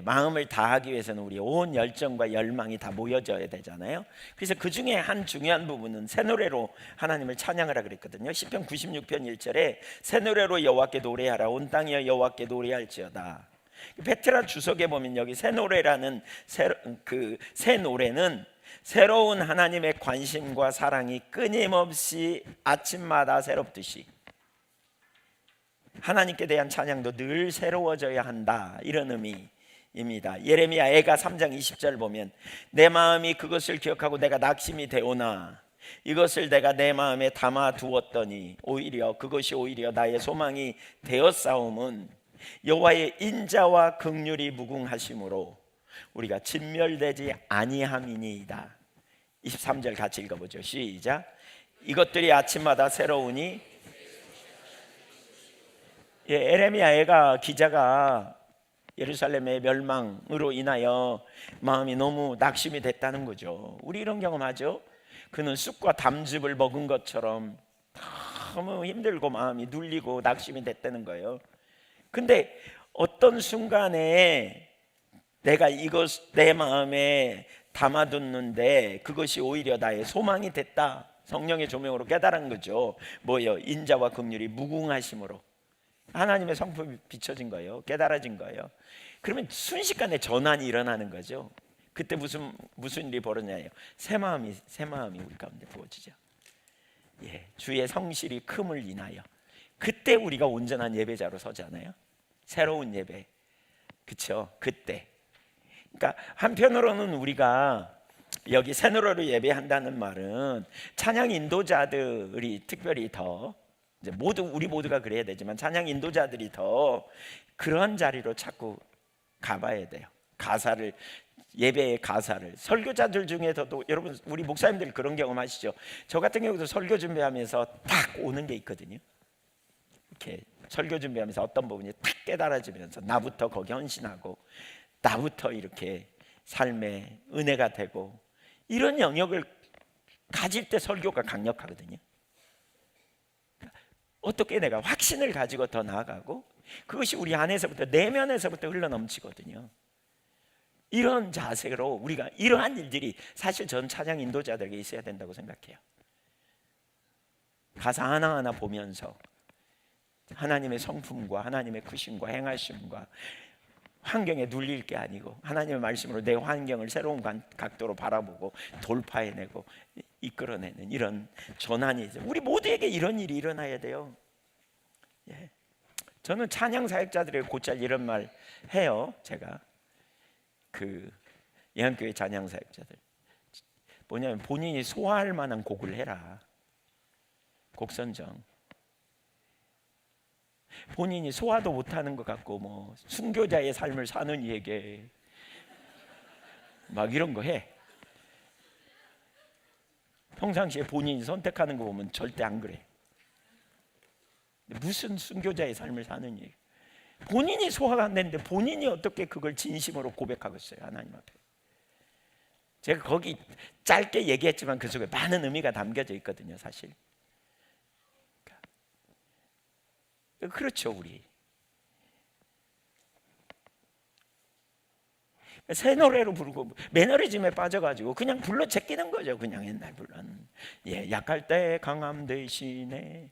마음을 다하기 위해서는 우리 온 열정과 열망이 다 모여져야 되잖아요. 그래서 그 중에 한 중요한 부분은 새 노래로 하나님을 찬양하라 그랬거든요. 시편 96편 1절에 새 노래로 여호와께 노래하라 온 땅이여 여호와께 노래할지어다. 베트라 주석에 보면 여기 새 노래라는 새 노래는 새로운 하나님의 관심과 사랑이 끊임없이 아침마다 새롭듯이 하나님께 대한 찬양도 늘 새로워져야 한다, 이런 의미입니다. 예레미야 애가 3장 20절 보면 내 마음이 그것을 기억하고 내가 낙심이 되오나 이것을 내가 내 마음에 담아 두었더니 그것이 오히려 나의 소망이 되었사옴은 여호와의 인자와 긍휼이 무궁하심으로 우리가 진멸되지 아니함이니이다. 23절 같이 읽어보죠. 시작. 이것들이 아침마다 새로우니. 예레미야 애가 기자가 예루살렘의 멸망으로 인하여 마음이 너무 낙심이 됐다는 거죠. 우리 이런 경험하죠. 그는 쑥과 담즙을 먹은 것처럼 너무 힘들고 마음이 눌리고 낙심이 됐다는 거예요. 근데 어떤 순간에 내가 이것 내 마음에 담아뒀는데 그것이 오히려 나의 소망이 됐다, 성령의 조명으로 깨달은 거죠. 뭐예요? 인자와 긍휼이 무궁하심으로 하나님의 성품이 비춰진 거예요. 깨달아진 거예요. 그러면 순식간에 전환이 일어나는 거죠. 그때 무슨 일이 벌어지냐요? 새 마음이 우리 가운데 부어지죠. 주의 성실이 큼을 인하여 그때 우리가 온전한 예배자로 서잖아요. 새로운 예배, 그렇죠? 그때. 그러니까 한편으로는 우리가 여기 새 노래로 예배한다는 말은 찬양 인도자들이 특별히 더 이제 우리 모두가 그래야 되지만 찬양 인도자들이 더 그런 자리로 자꾸 가봐야 돼요. 예배의 가사를 설교자들 중에서도 여러분 우리 목사님들 그런 경험하시죠? 저 같은 경우도 설교 준비하면서 딱 오는 게 있거든요. 이렇게 설교 준비하면서 어떤 부분이 딱 깨달아지면서 나부터 거기 헌신하고 나부터 이렇게 삶의 은혜가 되고 이런 영역을 가질 때 설교가 강력하거든요. 어떻게 내가 확신을 가지고 더 나아가고 그것이 우리 안에서부터 내면에서부터 흘러넘치거든요. 이런 자세로 우리가 이러한 일들이 사실 전 찬양 인도자들에게 있어야 된다고 생각해요. 가사 하나하나 보면서 하나님의 성품과 하나님의 크심과 행하심과 환경에 눌릴 게 아니고 하나님의 말씀으로 내 환경을 새로운 각도로 바라보고 돌파해내고 이끌어내는 이런 전환이 우리 모두에게 이런 일이 일어나야 돼요. 저는 찬양 사역자들에게 곧잘 이런 말 해요. 제가 예한교회 찬양 사역자들 뭐냐면 본인이 소화할 만한 곡을 해라. 곡 선정. 본인이 소화도 못하는 것 같고 뭐 순교자의 삶을 사는 이에게 막 이런 거 해. 평상시에 본인이 선택하는 거 보면 절대 안 그래. 무슨 순교자의 삶을 사는 이에게 본인이 소화가 안 되는데 본인이 어떻게 그걸 진심으로 고백하겠어요? 하나님 앞에. 제가 거기 짧게 얘기했지만 그 속에 많은 의미가 담겨져 있거든요. 사실 그렇죠. 우리 새 노래로 부르고 매너리즘에 빠져가지고 그냥 불러 제끼는 거죠. 그냥 옛날 불러는 약할 때 강함 대신에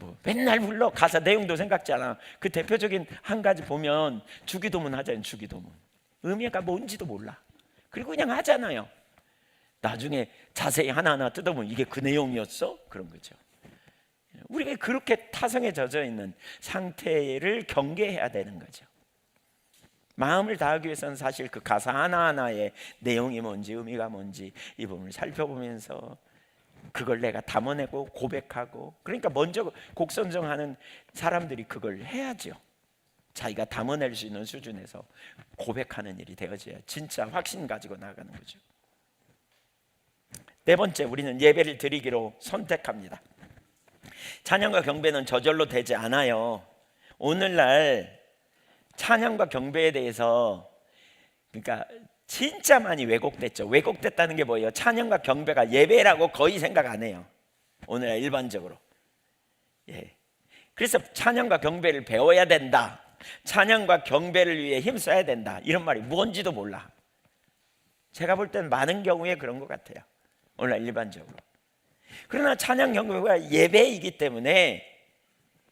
뭐 맨날 불러. 가사 내용도 생각지 않아. 그 대표적인 한 가지 보면 주기도문 하잖아요. 주기도문. 의미가 뭔지도 몰라. 그리고 그냥 하잖아요. 나중에 자세히 하나하나 뜯어보면 이게 그 내용이었어? 그런 거죠. 우리가 그렇게 타성에 젖어 있는 상태를 경계해야 되는 거죠. 마음을 다하기 위해서는 사실 그 가사 하나하나의 내용이 뭔지 의미가 뭔지 이 부분을 살펴보면서 그걸 내가 담아내고 고백하고, 그러니까 먼저 곡 선정하는 사람들이 그걸 해야죠. 자기가 담아낼 수 있는 수준에서 고백하는 일이 되어져야 진짜 확신 가지고 나가는 거죠. 네 번째, 우리는 예배를 드리기로 선택합니다. 찬양과 경배는 저절로 되지 않아요. 오늘날 찬양과 경배에 대해서 그러니까 진짜 많이 왜곡됐죠. 왜곡됐다는 게 뭐예요? 찬양과 경배가 예배라고 거의 생각 안 해요. 오늘날 일반적으로. 예. 그래서 찬양과 경배를 배워야 된다. 찬양과 경배를 위해 힘써야 된다. 이런 말이 뭔지도 몰라. 제가 볼 때는 많은 경우에 그런 것 같아요. 오늘날 일반적으로. 그러나 찬양 경배가 예배이기 때문에,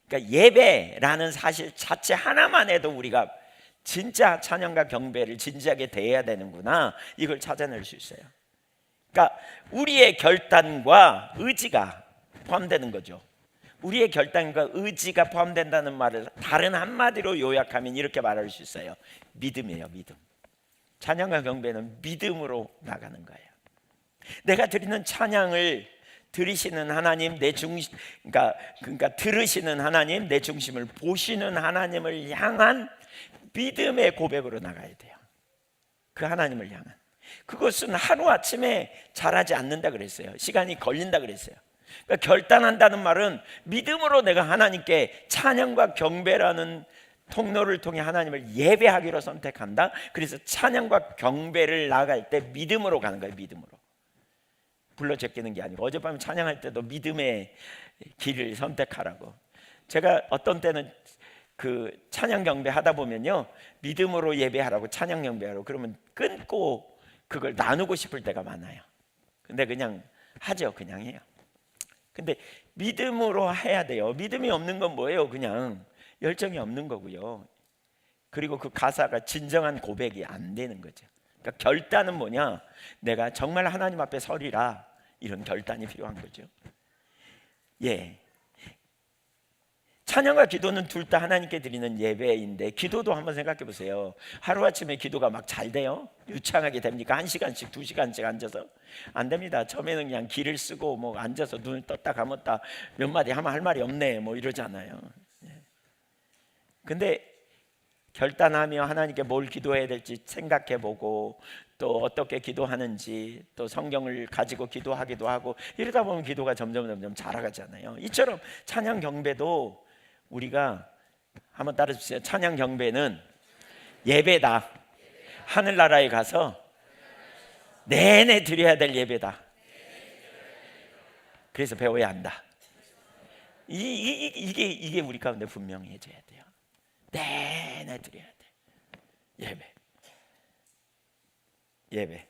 그러니까 예배라는 사실 자체 하나만 해도 우리가 진짜 찬양과 경배를 진지하게 대해야 되는구나, 이걸 찾아낼 수 있어요. 그러니까 우리의 결단과 의지가 포함되는 거죠. 우리의 결단과 의지가 포함된다는 말을 다른 한마디로 요약하면 이렇게 말할 수 있어요. 믿음이에요. 믿음. 찬양과 경배는 믿음으로 나가는 거예요. 내가 드리는 찬양을 들으시는 하나님, 내 중심, 그러니까 들으시는 하나님, 내 중심을 보시는 하나님을 향한 믿음의 고백으로 나가야 돼요. 그 하나님을 향한. 그것은 하루아침에 잘하지 않는다 그랬어요. 시간이 걸린다 그랬어요. 그러니까 결단한다는 말은 믿음으로 내가 하나님께 찬양과 경배라는 통로를 통해 하나님을 예배하기로 선택한다. 그래서 찬양과 경배를 나갈 때 믿음으로 가는 거예요. 믿음으로. 불러 제끼는 게 아니고, 어젯밤에 찬양할 때도 믿음의 길을 선택하라고. 제가 어떤 때는 그 찬양 경배 하다 보면요, 믿음으로 예배하라고 찬양 경배하라고 그러면 끊고 그걸 나누고 싶을 때가 많아요. 근데 그냥 하죠. 그냥 해요. 근데 믿음으로 해야 돼요. 믿음이 없는 건 뭐예요? 그냥 열정이 없는 거고요. 그리고 그 가사가 진정한 고백이 안 되는 거죠. 그러니까 결단은 뭐냐? 내가 정말 하나님 앞에 서리라, 이런 결단이 필요한 거죠. 예. 찬양과 기도는 둘 다 하나님께 드리는 예배인데, 기도도 한번 생각해 보세요. 하루아침에 기도가 막 잘 돼요? 유창하게 됩니까? 1시간씩 2시간씩 앉아서? 안 됩니다. 처음에는 그냥 기를 쓰고 뭐 앉아서 눈을 떴다 감았다 몇 마디 하면 할 말이 없네 뭐 이러잖아요. 근데 결단하며 하나님께 뭘 기도해야 될지 생각해 보고, 또 어떻게 기도하는지, 또 성경을 가지고 기도하기도 하고, 이러다 보면 기도가 점점 자라가잖아요. 이처럼 찬양 경배도 우리가 한번 따라주세요. 찬양 경배는 예배다. 하늘나라에 가서 내내 드려야 될 예배다. 그래서 배워야 한다. 이게 우리 가운데 분명해져야 돼요. 내내 드려야 돼. 예배.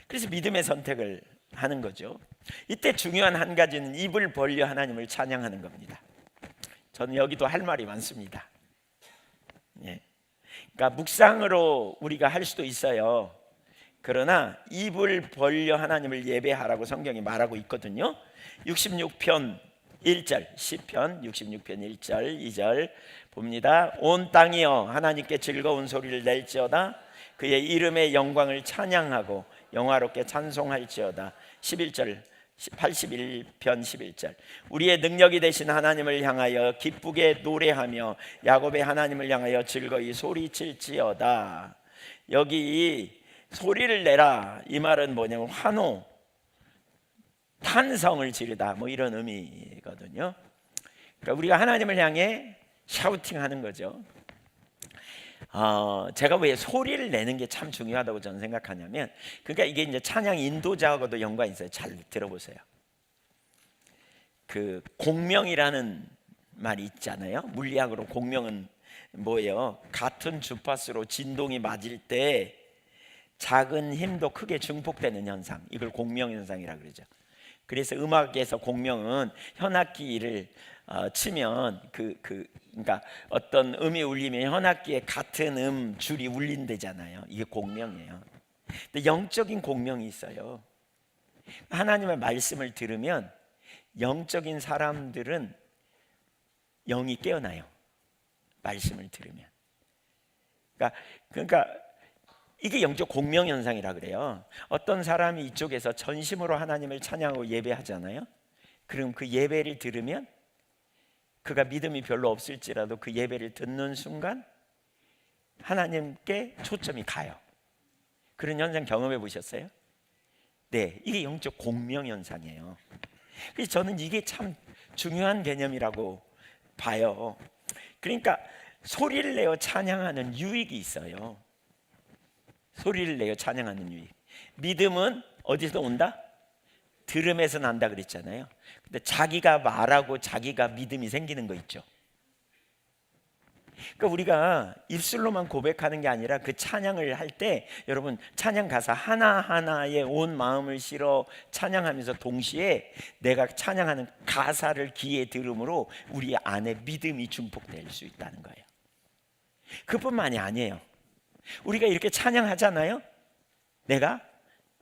그래서 믿음의 선택을 하는 거죠. 이때 중요한 한 가지는 입을 벌려 하나님을 찬양하는 겁니다. 저는 여기도 할 말이 많습니다. 예. 그러니까 묵상으로 우리가 할 수도 있어요. 그러나 입을 벌려 하나님을 예배하라고 성경이 말하고 있거든요. 66편 1절, 시편 66편 1절 2절 봅니다. 온 땅이여 하나님께 즐거운 소리를 낼지어다. 그의 이름의 영광을 찬양하고 영화롭게 찬송할지어다. 11절 81편 11절 우리의 능력이 되신 하나님을 향하여 기쁘게 노래하며 야곱의 하나님을 향하여 즐거이 소리칠지어다. 여기 소리를 내라, 이 말은 뭐냐면 환호, 탄성을 지르다, 뭐 이런 의미거든요. 그러니까 우리가 하나님을 향해 샤우팅하는 거죠. 제가 왜 소리를 내는 게 참 중요하다고 저는 생각하냐면, 그러니까 이게 이제 찬양 인도자하고도 연관이 있어요. 잘 들어보세요. 그 공명이라는 말이 있잖아요. 물리학으로 공명은 뭐예요? 같은 주파수로 진동이 맞을 때 작은 힘도 크게 증폭되는 현상, 이걸 공명 현상이라고 그러죠. 그래서 음악에서 공명은 현악기를 치면 그러니까 어떤 음이 울리면 현악기에 같은 줄이 울린대잖아요. 이게 공명이에요. 근데 영적인 공명이 있어요. 하나님의 말씀을 들으면 영적인 사람들은 영이 깨어나요. 말씀을 들으면. 그러니까 이게 영적 공명 현상이라 그래요. 어떤 사람이 이쪽에서 전심으로 하나님을 찬양하고 예배하잖아요. 그럼 그 예배를 들으면 그가 믿음이 별로 없을지라도 그 예배를 듣는 순간 하나님께 초점이 가요. 그런 현상 경험해 보셨어요? 네, 이게 영적 공명 현상이에요. 그래서 저는 이게 참 중요한 개념이라고 봐요. 그러니까 소리를 내어 찬양하는 유익이 있어요. 소리를 내어 찬양하는 유익. 믿음은 어디서 온다? 들음에서 난다 그랬잖아요. 근데 자기가 말하고 자기가 믿음이 생기는 거 있죠. 그러니까 우리가 입술로만 고백하는 게 아니라 그 찬양을 할 때 여러분 찬양 가사 하나하나에 온 마음을 실어 찬양하면서 동시에 내가 찬양하는 가사를 귀에 들음으로 우리 안에 믿음이 증폭될 수 있다는 거예요. 그뿐만이 아니에요. 우리가 이렇게 찬양하잖아요. 내가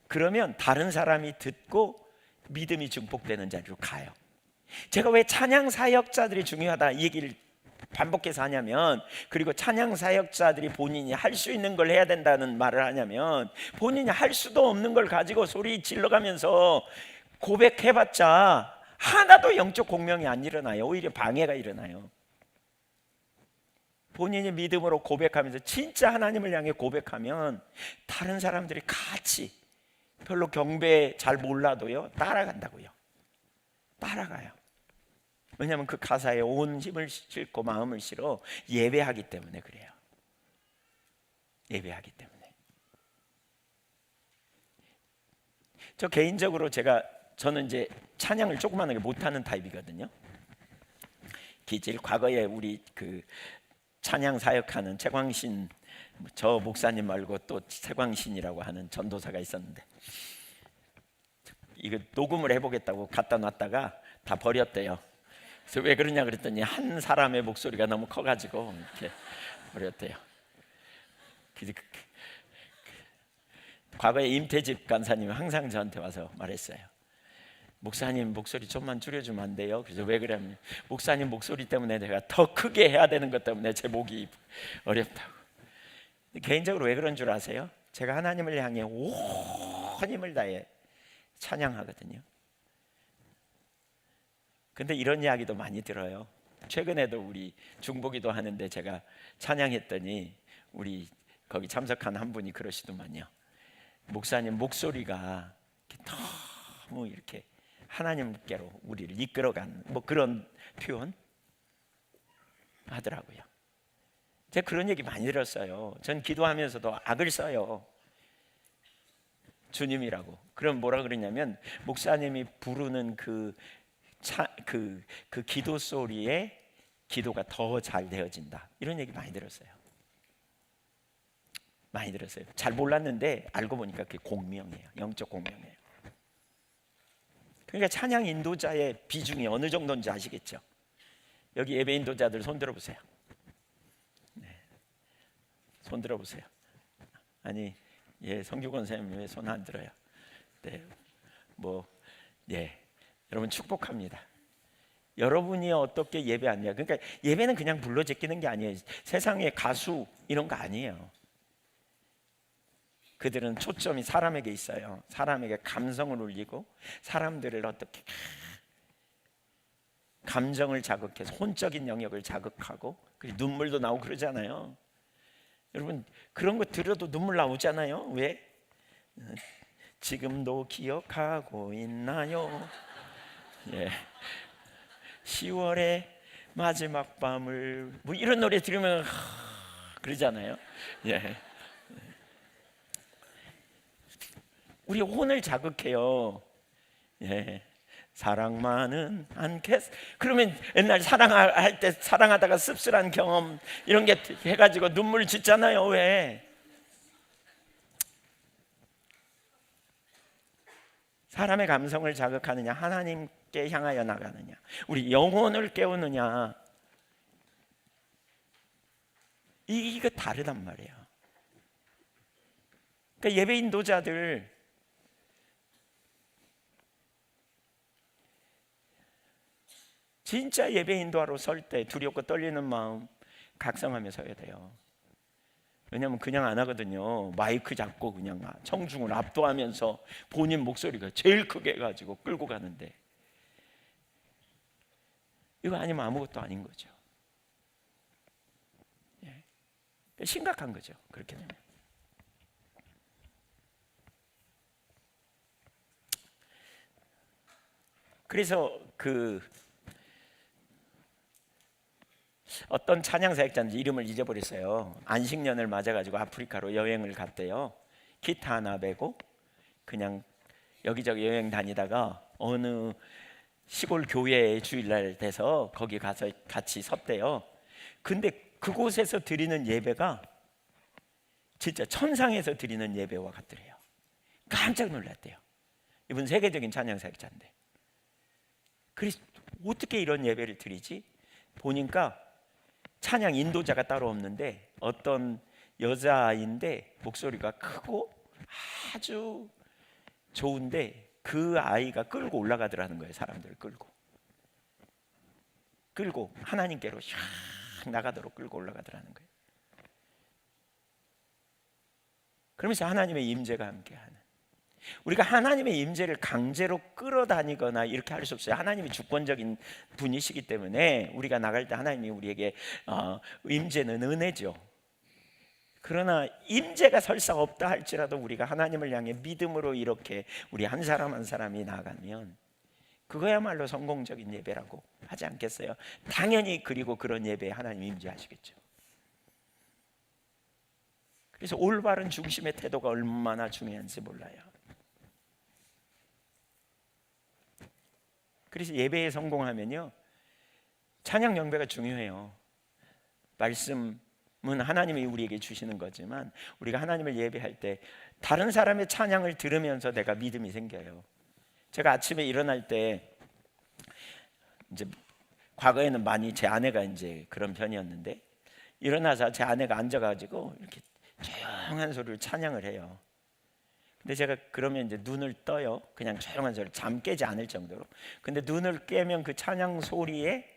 그러면 다른 사람이 듣고 믿음이 증폭되는 자리로 가요. 제가 왜 찬양 사역자들이 중요하다 이 얘기를 반복해서 하냐면, 그리고 찬양 사역자들이 본인이 할 수 있는 걸 해야 된다는 말을 하냐면, 본인이 할 수도 없는 걸 가지고 소리 질러가면서 고백해봤자 하나도 영적 공명이 안 일어나요. 오히려 방해가 일어나요. 본인이 믿음으로 고백하면서 진짜 하나님을 향해 고백하면 다른 사람들이 같이 별로 경배 잘 몰라도요 따라간다고요. 따라가요. 왜냐하면 그 가사에 온 힘을 싣고 마음을 실어 예배하기 때문에 그래요. 예배하기 때문에. 저 개인적으로 저는 이제 찬양을 조그만하게 못하는 타입이거든요. 기질 과거에 우리 그 찬양 사역하는 최광신, 저 목사님 말고 또 최광신이라고 하는 전도사가 있었는데, 이거 녹음을 해보겠다고 갖다 놨다가 다 버렸대요. 그래서 왜 그러냐 그랬더니 한 사람의 목소리가 너무 커가지고 이렇게 버렸대요. 과거에 임태집 간사님이 항상 저한테 와서 말했어요. 목사님 목소리 좀만 줄여주면 안 돼요? 그래서 왜 그러냐면 목사님 목소리 때문에 내가 더 크게 해야 되는 것 때문에 제 목이 어렵다고. 개인적으로 왜 그런 줄 아세요? 제가 하나님을 향해 온 힘을 다해 찬양하거든요. 근데 이런 이야기도 많이 들어요. 최근에도 우리 중보기도 하는데 제가 찬양했더니 우리 거기 참석한 한 분이 그러시더만요. 목사님 목소리가 너무 이렇게 하나님께로 우리를 이끌어간 뭐 그런 표현 하더라고요. 제가 그런 얘기 많이 들었어요. 전 기도하면서도 악을 써요. 주님이라고. 그럼 뭐라 그러냐면 목사님이 부르는 그 기도 소리에 기도가 더 잘 되어진다. 이런 얘기 많이 들었어요. 많이 들었어요. 잘 몰랐는데 알고 보니까 그게 공명이에요. 영적 공명이에요. 그러니까 찬양 인도자의 비중이 어느 정도인지 아시겠죠? 여기 예배 인도자들 손 들어보세요. 네. 손 들어보세요. 아니, 성규권 선생님 왜 손 안 들어요? 네, 여러분 축복합니다. 여러분이 어떻게 예배하냐? 그러니까 예배는 그냥 불러 제끼는 게 아니에요. 세상의 가수 이런 거 아니에요. 그들은 초점이 사람에게 있어요. 사람에게 감성을 울리고 사람들을 어떻게 감정을 자극해서 혼적인 영역을 자극하고 그리고 눈물도 나오고 그러잖아요. 여러분 그런 거 들어도 눈물 나오잖아요. 왜? 지금도 기억하고 있나요? 10월의 마지막 밤을 뭐 이런 노래 들으면 그러잖아요. 우리 혼을 자극해요. 사랑만은 않겠. 그러면 옛날 사랑할 때 사랑하다가 씁쓸한 경험 이런 게 해가지고 눈물 짓잖아요. 왜? 사람의 감성을 자극하느냐, 하나님께 향하여 나가느냐, 우리 영혼을 깨우느냐, 이거 다르단 말이에요. 그러니까 예배 인도자들 진짜 예배 인도하러 설 때 두렵고 떨리는 마음 각성하며 서야 돼요. 왜냐하면 그냥 안 하거든요. 마이크 잡고 그냥 청중을 압도하면서 본인 목소리가 제일 크게 해가지고 끌고 가는데, 이거 아니면 아무것도 아닌 거죠. 예. 심각한 거죠. 그렇게 되면. 그래서 어떤 찬양 사역자인지 이름을 잊어버렸어요. 안식년을 맞아가지고 아프리카로 여행을 갔대요. 기타 하나 메고 그냥 여기저기 여행 다니다가 어느 시골 교회에 주일날 돼서 거기 가서 같이 섰대요. 근데 그곳에서 드리는 예배가 진짜 천상에서 드리는 예배와 같더래요. 깜짝 놀랐대요. 이분 세계적인 찬양 사역자인데, 그래서 어떻게 이런 예배를 드리지? 보니까 찬양 인도자가 따로 없는데 어떤 여자아이인데 목소리가 크고 아주 좋은데 그 아이가 끌고 올라가더라는 거예요. 사람들을 끌고 하나님께로 샥 나가도록 끌고 올라가더라는 거예요. 그러면서 하나님의 임재가 함께하는, 우리가 하나님의 임재를 강제로 끌어다니거나 이렇게 할 수 없어요. 하나님이 주권적인 분이시기 때문에 우리가 나갈 때 하나님이 우리에게 임재는 은혜죠. 그러나 임재가 설사 없다 할지라도 우리가 하나님을 향해 믿음으로 이렇게 우리 한 사람 한 사람이 나가면 그거야말로 성공적인 예배라고 하지 않겠어요? 당연히. 그리고 그런 예배에 하나님 임재하시겠죠. 그래서 올바른 중심의 태도가 얼마나 중요한지 몰라요. 그래서 예배에 성공하면요, 찬양 영배가 중요해요. 말씀은 하나님이 우리에게 주시는 거지만 우리가 하나님을 예배할 때 다른 사람의 찬양을 들으면서 내가 믿음이 생겨요. 제가 아침에 일어날 때, 이제 과거에는 많이 제 아내가 이제 그런 편이었는데, 일어나서 제 아내가 앉아가지고 이렇게 조용한 소리를 찬양을 해요. 근데 제가 그러면 이제 눈을 떠요. 그냥 조용한 소리, 잠 깨지 않을 정도로. 근데 눈을 깨면 그 찬양 소리에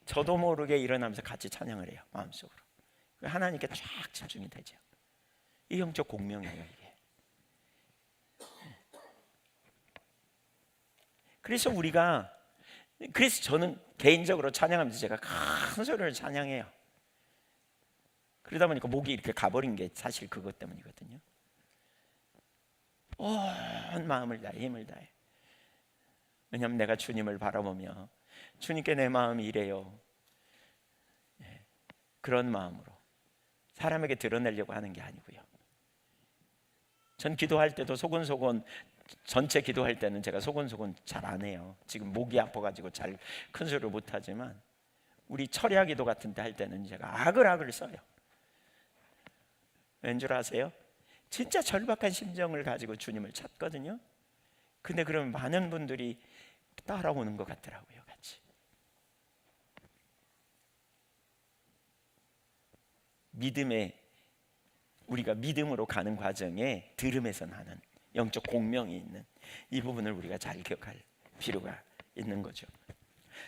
저도 모르게 일어나면서 같이 찬양을 해요. 마음속으로. 하나님께 쫙 집중이 되죠. 이 영적 공명이에요, 이게. 그래서 저는 개인적으로 찬양하면서 제가 큰 소리를 찬양해요. 그러다 보니까 목이 이렇게 가버린 게 사실 그것 때문이거든요. 온 마음을 다해, 힘을 다해. 왜냐하면 내가 주님을 바라보며 주님께 내 마음이 이래요, 그런 마음으로 사람에게 드러내려고 하는 게 아니고요. 전 기도할 때도 소곤소곤, 전체 기도할 때는 제가 소곤소곤 잘 안 해요. 지금 목이 아파가지고 잘 큰 소리를 못하지만 우리 철야 기도 같은 데 할 때는 제가 아글아글 써요. 왠 줄 아세요? 진짜 절박한 심정을 가지고 주님을 찾거든요. 근데 그러면 많은 분들이 따라오는 것 같더라고요, 같이. 우리가 믿음으로 가는 과정에 들음에서 나는 영적 공명이 있는 이 부분을 우리가 잘 기억할 필요가 있는 거죠.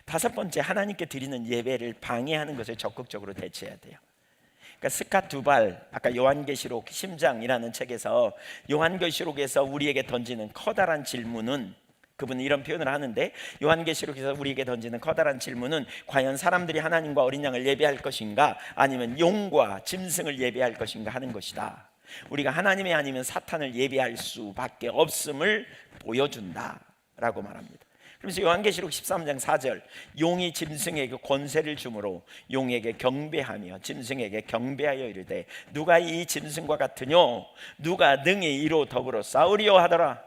다섯 번째, 하나님께 드리는 예배를 방해하는 것을 적극적으로 대처해야 돼요. 그러니까 스캇 두발, 아까 요한계시록 심장이라는 책에서 요한계시록에서 우리에게 던지는 커다란 질문은, 그분은 이런 표현을 하는데, 요한계시록에서 우리에게 던지는 커다란 질문은 과연 사람들이 하나님과 어린 양을 예배할 것인가, 아니면 용과 짐승을 예배할 것인가 하는 것이다. 우리가 하나님이 아니면 사탄을 예배할 수밖에 없음을 보여준다라고 말합니다. 그래서 요한계시록 13장 4절, 용이 짐승에게 권세를 주므로 용에게 경배하며 짐승에게 경배하여 이르되 누가 이 짐승과 같으뇨, 누가 능히 이로 더불어 싸우리요 하더라.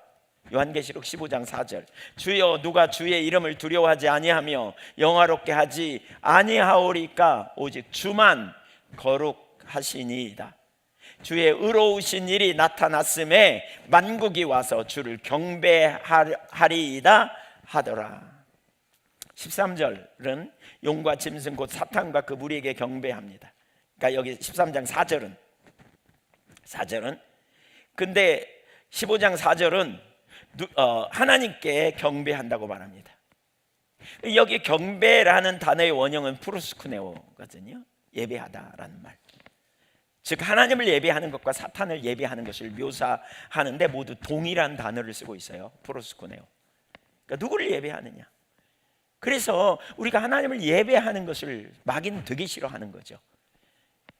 요한계시록 15장 4절, 주여 누가 주의 이름을 두려워하지 아니하며 영화롭게 하지 아니하오리까, 오직 주만 거룩하시니이다. 주의 의로우신 일이 나타났음에 만국이 와서 주를 경배하리이다 하더라. 13절은 용과 짐승 곧 사탄과 그 무리에게 경배합니다. 그러니까 여기 13장 4절은 근데 15장 4절은 하나님께 경배한다고 말합니다. 여기 경배라는 단어의 원형은 프로스쿠네오거든요. 예배하다라는 말. 즉 하나님을 예배하는 것과 사탄을 예배하는 것을 묘사하는데 모두 동일한 단어를 쓰고 있어요. 프로스쿠네오. 그러니까 누구를 예배하느냐. 그래서 우리가 하나님을 예배하는 것을 마귀는 되게 싫어하는 거죠.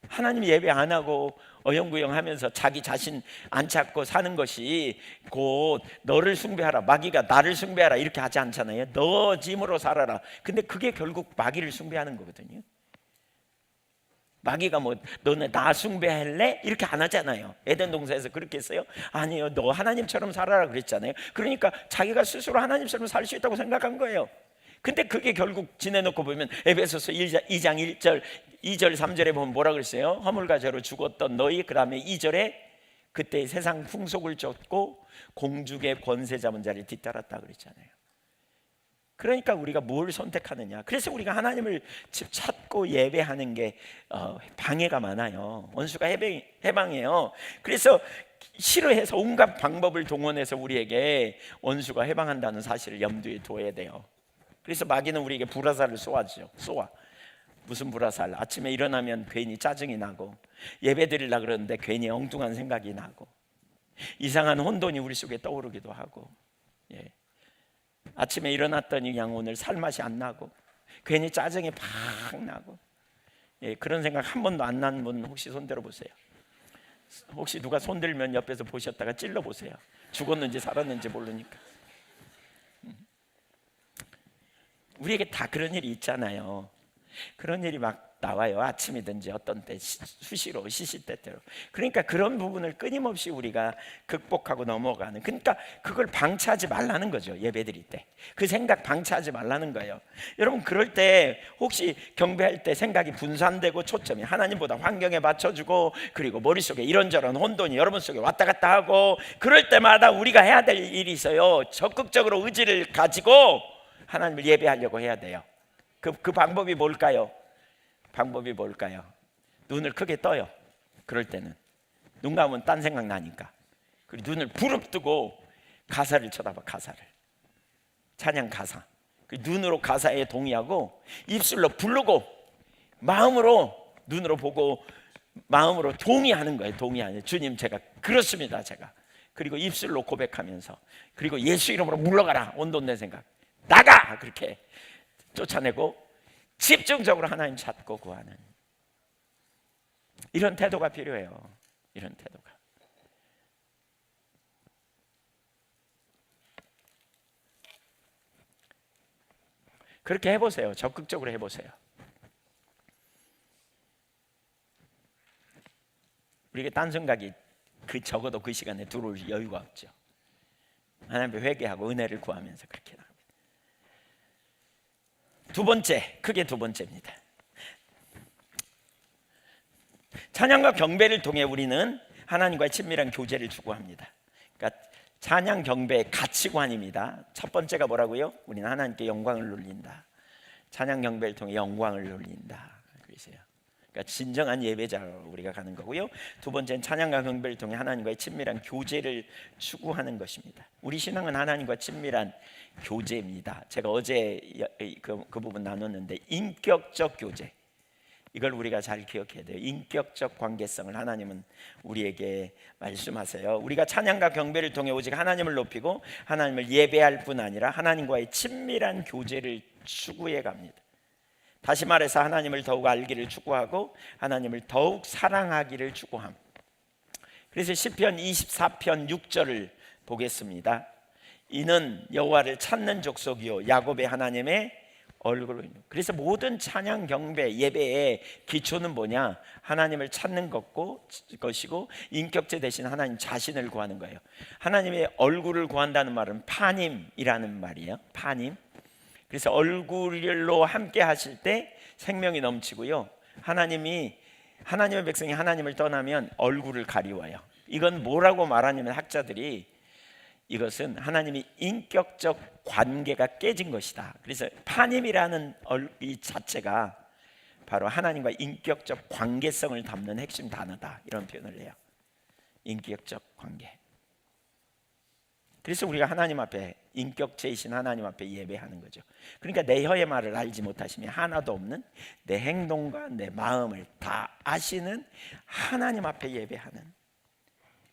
하나님 예배 안 하고 어영부영하면서 자기 자신 안 찾고 사는 것이 곧 너를 숭배하라, 마귀가 나를 숭배하라 이렇게 하지 않잖아요. 너 짐으로 살아라. 근데 그게 결국 마귀를 숭배하는 거거든요. 마귀가 뭐 너네 나 숭배할래? 이렇게 안 하잖아요. 에덴 동산에서 그렇게 했어요? 아니요, 너 하나님처럼 살아라 그랬잖아요. 그러니까 자기가 스스로 하나님처럼 살 수 있다고 생각한 거예요. 근데 그게 결국 지내놓고 보면 에베소서 2장 1절 2절 3절에 보면 뭐라 그랬어요? 허물과 죄로 죽었던 너희, 그 다음에 2절에 그때 세상 풍속을 쫓고 공중의 권세 잡은 자를 뒤따랐다 그랬잖아요. 그러니까 우리가 뭘 선택하느냐. 그래서 우리가 하나님을 찾고 예배하는 게 방해가 많아요. 원수가 해방해요. 그래서 싫어해서 온갖 방법을 동원해서 우리에게 원수가 해방한다는 사실을 염두에 둬야 돼요. 그래서 마귀는 우리에게 불화살을 쏘아. 무슨 불화살? 아침에 일어나면 괜히 짜증이 나고, 예배 드리려고 그러는데 괜히 엉뚱한 생각이 나고, 이상한 혼돈이 우리 속에 떠오르기도 하고, 아침에 일어났더니 그냥 오늘 살맛이 안 나고, 괜히 짜증이 팍 나고, 그런 생각 한 번도 안 난 분 혹시 손 들어보세요. 혹시 누가 손 들면 옆에서 보셨다가 찔러보세요. 죽었는지 살았는지 모르니까. 우리에게 다 그런 일이 있잖아요. 그런 일이 막 나와요. 아침이든지 어떤 때 수시로 시시때때로. 그러니까 그런 부분을 끊임없이 우리가 극복하고 넘어가는, 그러니까 그걸 방치하지 말라는 거죠. 예배 드릴 때 그 생각 방치하지 말라는 거예요. 여러분, 그럴 때 혹시 경배할 때 생각이 분산되고 초점이 하나님보다 환경에 맞춰주고, 그리고 머릿속에 이런저런 혼돈이 여러분 속에 왔다 갔다 하고, 그럴 때마다 우리가 해야 될 일이 있어요. 적극적으로 의지를 가지고 하나님을 예배하려고 해야 돼요. 그 방법이 뭘까요? 방법이 뭘까요? 눈을 크게 떠요. 그럴 때는 눈 감으면 딴 생각 나니까. 그리고 눈을 부릅뜨고 가사를 쳐다봐. 가사를, 찬양 가사. 눈으로 가사에 동의하고 입술로 부르고 마음으로, 눈으로 보고 마음으로 동의하는 거예요. 동의하는, 주님 제가 그렇습니다. 제가. 그리고 입술로 고백하면서, 그리고 예수 이름으로 물러가라. 온돈 내 생각 나가. 그렇게 쫓아내고 집중적으로 하나님 찾고 구하는 이런 태도가 필요해요. 이런 태도가. 그렇게 해보세요. 적극적으로 해보세요. 우리에게 딴 생각이 적어도 그 시간에 들어올 여유가 없죠. 하나님께 회개하고 은혜를 구하면서 그렇게 나갑니다. 두 번째, 크게 두 번째입니다. 찬양과 경배를 통해 우리는 하나님과의 친밀한 교제를 추구합니다. 그러니까 찬양 경배의 가치관입니다. 첫 번째가 뭐라고요? 우리는 하나님께 영광을 돌린다. 찬양 경배를 통해 영광을 돌린다. 그러세요. 그러니까 진정한 예배자로 우리가 가는 거고요. 두 번째는 찬양과 경배를 통해 하나님과의 친밀한 교제를 추구하는 것입니다. 우리 신앙은 하나님과 친밀한 교제입니다. 제가 어제 그 부분 나눴는데, 인격적 교제, 이걸 우리가 잘 기억해야 돼요. 인격적 관계성을 하나님은 우리에게 말씀하세요. 우리가 찬양과 경배를 통해 오직 하나님을 높이고 하나님을 예배할 뿐 아니라 하나님과의 친밀한 교제를 추구해 갑니다. 다시 말해서 하나님을 더욱 알기를 추구하고 하나님을 더욱 사랑하기를 추구함. 그래서 시편 24편 6절을 보겠습니다. 이는 여호와를 찾는 족속이요 야곱의 하나님의 얼굴로. 그래서 모든 찬양 경배 예배의 기초는 뭐냐? 하나님을 찾는 것이고 인격체 대신 하나님 자신을 구하는 거예요. 하나님의 얼굴을 구한다는 말은 파님이라는 말이에요. 파님. 그래서 얼굴로 함께 하실 때 생명이 넘치고요, 하나님이 하나님의 백성이 하나님을 떠나면 얼굴을 가리워요. 이건 뭐라고 말하냐면 학자들이 이것은 하나님이 인격적 관계가 깨진 것이다. 그래서 파님이라는 이 자체가 바로 하나님과 인격적 관계성을 담는 핵심 단어다, 이런 표현을 해요. 인격적 관계. 그래서 우리가 하나님 앞에, 인격체이신 하나님 앞에 예배하는 거죠. 그러니까 내 혀의 말을 알지 못하시면 하나도 없는 내 행동과 내 마음을 다 아시는 하나님 앞에 예배하는,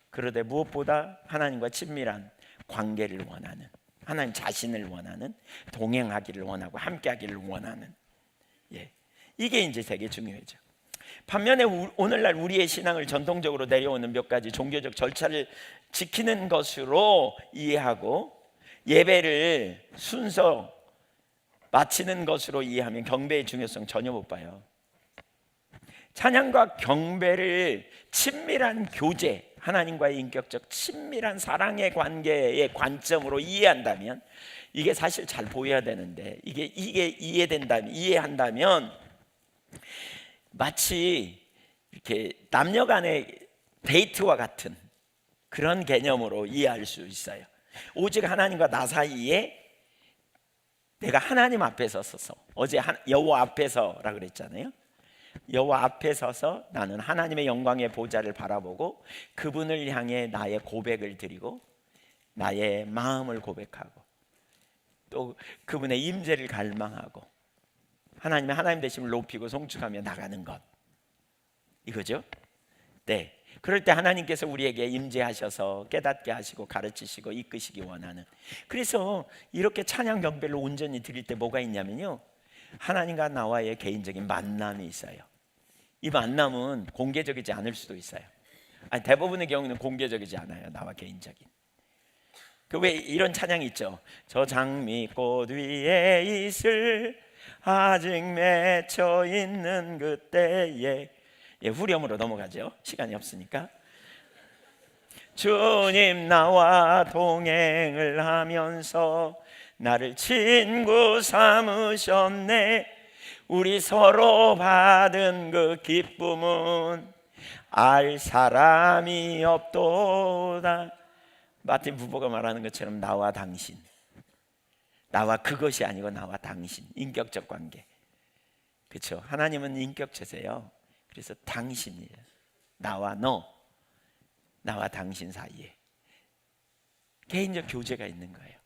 그러되 무엇보다 하나님과 친밀한 관계를 원하는, 하나님 자신을 원하는, 동행하기를 원하고 함께하기를 원하는, 이게 이제 되게 중요하죠. 반면에 오늘날 우리의 신앙을 전통적으로 내려오는 몇 가지 종교적 절차를 지키는 것으로 이해하고 예배를 순서 마치는 것으로 이해하면 경배의 중요성 전혀 못 봐요. 찬양과 경배를 친밀한 교제, 하나님과의 인격적 친밀한 사랑의 관계의 관점으로 이해한다면, 이게 사실 잘 보여야 되는데, 이게 이해한다면 마치 이렇게 남녀 간의 데이트와 같은 그런 개념으로 이해할 수 있어요. 오직 하나님과 나 사이에 내가 하나님 앞에 서서, 어제 여호와 앞에 서라 그랬잖아요. 여호와 앞에 서서 나는 하나님의 영광의 보좌를 바라보고 그분을 향해 나의 고백을 드리고 나의 마음을 고백하고 또 그분의 임재를 갈망하고 하나님의 하나님 되심을 높이고 송축하며 나가는 것, 이거죠. 네. 그럴 때 하나님께서 우리에게 임재하셔서 깨닫게 하시고 가르치시고 이끄시기 원하는, 그래서 이렇게 찬양 경배를 온전히 드릴 때 뭐가 있냐면요, 하나님과 나와의 개인적인 만남이 있어요. 이 만남은 공개적이지 않을 수도 있어요. 아니, 대부분의 경우는 공개적이지 않아요. 나와 개인적인. 그 왜 이런 찬양이 있죠. 저 장미꽃 위에 있을 아직 맺혀 있는 그때에, 후렴으로 넘어가죠. 시간이 없으니까. 주님 나와 동행을 하면서 나를 친구 삼으셨네. 우리 서로 받은 그 기쁨은 알 사람이 없도다. 마틴 부보가 말하는 것처럼 나와 당신, 나와 그것이 아니고 나와 당신, 인격적 관계. 그렇죠? 하나님은 인격체세요. 그래서 당신이에요. 나와 너, 나와 당신 사이에 개인적 교제가 있는 거예요.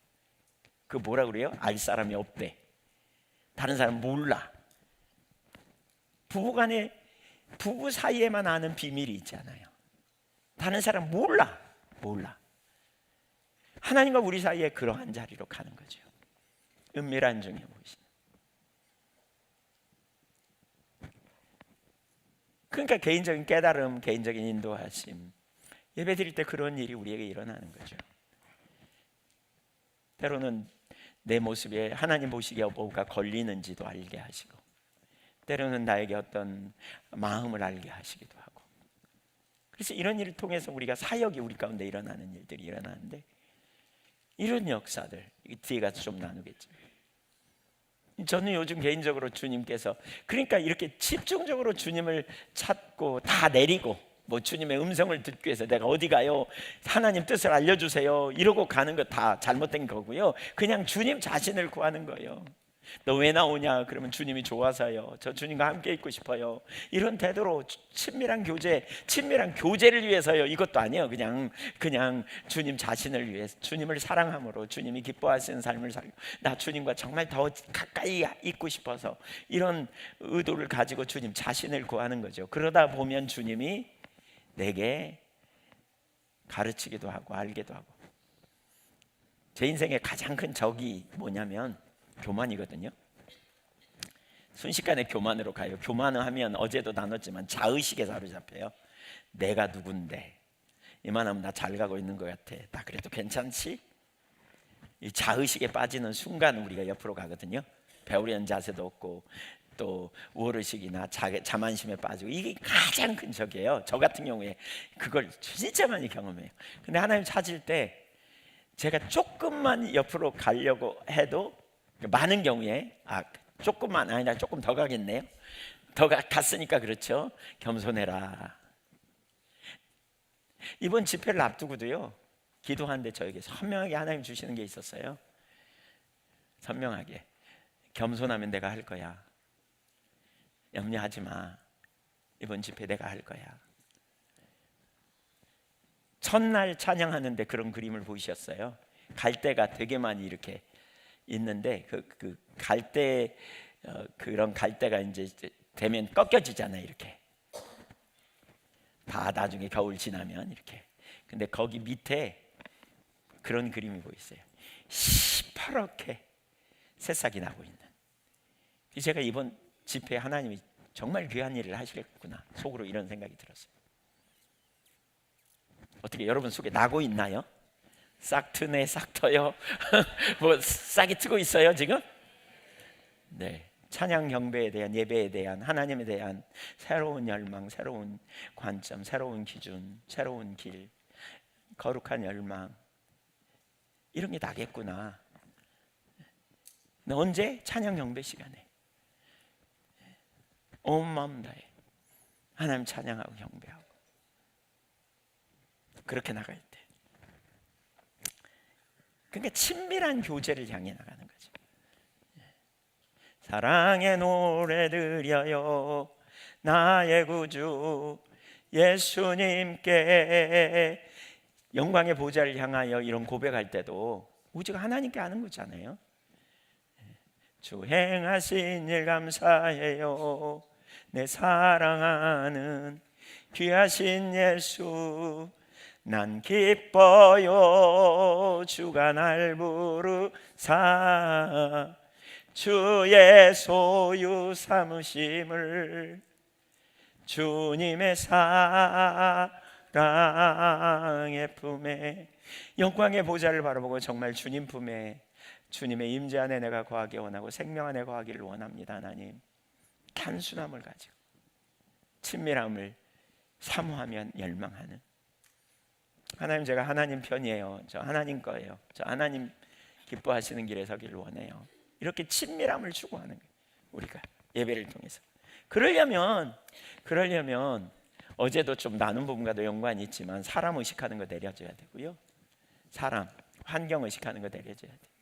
그 뭐라 그래요? 알 사람이 없대. 다른 사람 몰라. 부부간에, 부부 사이에만 아는 비밀이 있잖아요. 다른 사람 몰라. 하나님과 우리 사이에 그러한 자리로 가는 거죠. 은밀한 중에 보이시는. 그러니까 개인적인 깨달음, 개인적인 인도하심, 예배 드릴 때 그런 일이 우리에게 일어나는 거죠. 때로는 내 모습에 하나님 보시기에 뭐가 걸리는지도 알게 하시고, 때로는 나에게 어떤 마음을 알게 하시기도 하고. 그래서 이런 일을 통해서 우리가 사역이 우리 가운데 일어나는 일들이 일어나는데, 이런 역사들 뒤에 가서 좀 나누겠죠. 저는 요즘 개인적으로 주님께서, 그러니까 이렇게 집중적으로 주님을 찾고 다 내리고, 뭐 주님의 음성을 듣기 위해서 내가 어디 가요, 하나님 뜻을 알려주세요 이러고 가는 거 다 잘못된 거고요. 그냥 주님 자신을 구하는 거예요. 너 왜 나오냐? 그러면 주님이 좋아서요. 저 주님과 함께 있고 싶어요. 이런 태도로 친밀한 교제를 위해서요. 이것도 아니에요. 그냥 주님 자신을 위해서, 주님을 사랑함으로 주님이 기뻐하시는 삶을 살고, 나 주님과 정말 더 가까이 있고 싶어서, 이런 의도를 가지고 주님 자신을 구하는 거죠. 그러다 보면 주님이 내게 가르치기도 하고 알기도 하고. 제 인생의 가장 큰 적이 뭐냐면 교만이거든요. 순식간에 교만으로 가요. 교만을 하면 어제도 나눴지만 자의식에 사로잡혀요. 내가 누군데, 이만하면 나 잘 가고 있는 것 같아, 나 그래도 괜찮지? 이 자의식에 빠지는 순간 우리가 옆으로 가거든요. 배우려는 자세도 없고 또 우월의식이나 자만심에 빠지고, 이게 가장 큰 적이에요. 저 같은 경우에 그걸 진짜 많이 경험해요. 근데 하나님 찾을 때 제가 조금만 옆으로 가려고 해도, 많은 경우에 조금만 아니라 조금 더 가겠네요. 더 갔으니까 그렇죠. 겸손해라. 이번 집회를 앞두고도요, 기도하는데 저에게 선명하게 하나님 주시는 게 있었어요. 선명하게 겸손하면 내가 할 거야. 염려하지 마. 이번 집회 내가 할 거야. 첫날 찬양하는데 그런 그림을 보이셨어요. 갈대가 되게 많이 이렇게 있는데 그 갈대 그런 갈대가 이제 되면 꺾여지잖아요. 이렇게 다 나중에 겨울 지나면 이렇게. 근데 거기 밑에 그런 그림이 보이세요. 시퍼렇게 새싹이 나고 있는. 제가 이번 집회에 하나님이 정말 귀한 일을 하시겠구나 속으로 이런 생각이 들었어요. 어떻게 여러분 속에 나고 있나요? 싹 트네 싹 터요. 뭐 싹이 트고 있어요 지금? 네, 찬양 경배에 대한, 예배에 대한, 하나님에 대한 새로운 열망, 새로운 관점, 새로운 기준, 새로운 길, 거룩한 열망, 이런 게 나겠구나. 언제? 찬양 경배 시간에 온 마음 다해 하나님 찬양하고 경배하고 그렇게 나갈 때, 그러니까 친밀한 교제를 향해 나가는 거죠. 사랑의 노래 드려요 나의 구주 예수님께. 영광의 보좌를 향하여 이런 고백할 때도 오직 하나님께 하는 거잖아요. 주 행하신 일 감사해요 내 사랑하는 귀하신 예수. 난 기뻐요 주가 날 부르사 주의 소유 삼으심을. 주님의 사랑의 품에, 영광의 보좌를 바라보고 정말 주님 품에, 주님의 임재 안에 내가 거하기 원하고 생명 안에 거하기를 원합니다. 하나님, 단순함을 가지고 친밀함을 사모하면 열망하는 하나님, 제가 하나님 편이에요. 저 하나님 거예요. 저 하나님 기뻐하시는 길에 서기를 원해요. 이렇게 친밀함을 추구하는 거예요. 우리가 예배를 통해서. 그러려면 어제도 좀 나눈 부분과도 연관이 있지만 사람 의식하는 거 내려줘야 되고요. 사람, 환경 의식하는 거 내려줘야 돼요.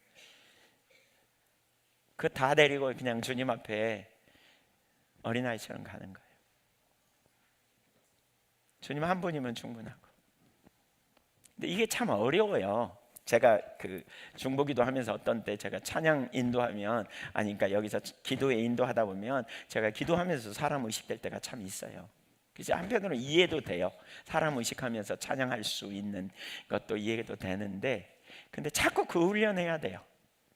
그 다 내리고 그냥 주님 앞에 어린아이처럼 가는 거예요. 주님 한 분이면 충분하고. 근데 이게 참 어려워요. 제가 그 중보기도 하면서 어떤 때 제가 찬양 인도하면, 아니 그러니까 여기서 기도에 인도하다 보면 제가 기도하면서 사람 의식될 때가 참 있어요. 그래서 한편으로 이해도 돼요. 사람 의식하면서 찬양할 수 있는 것도 이해도 되는데, 근데 자꾸 그 훈련해야 돼요.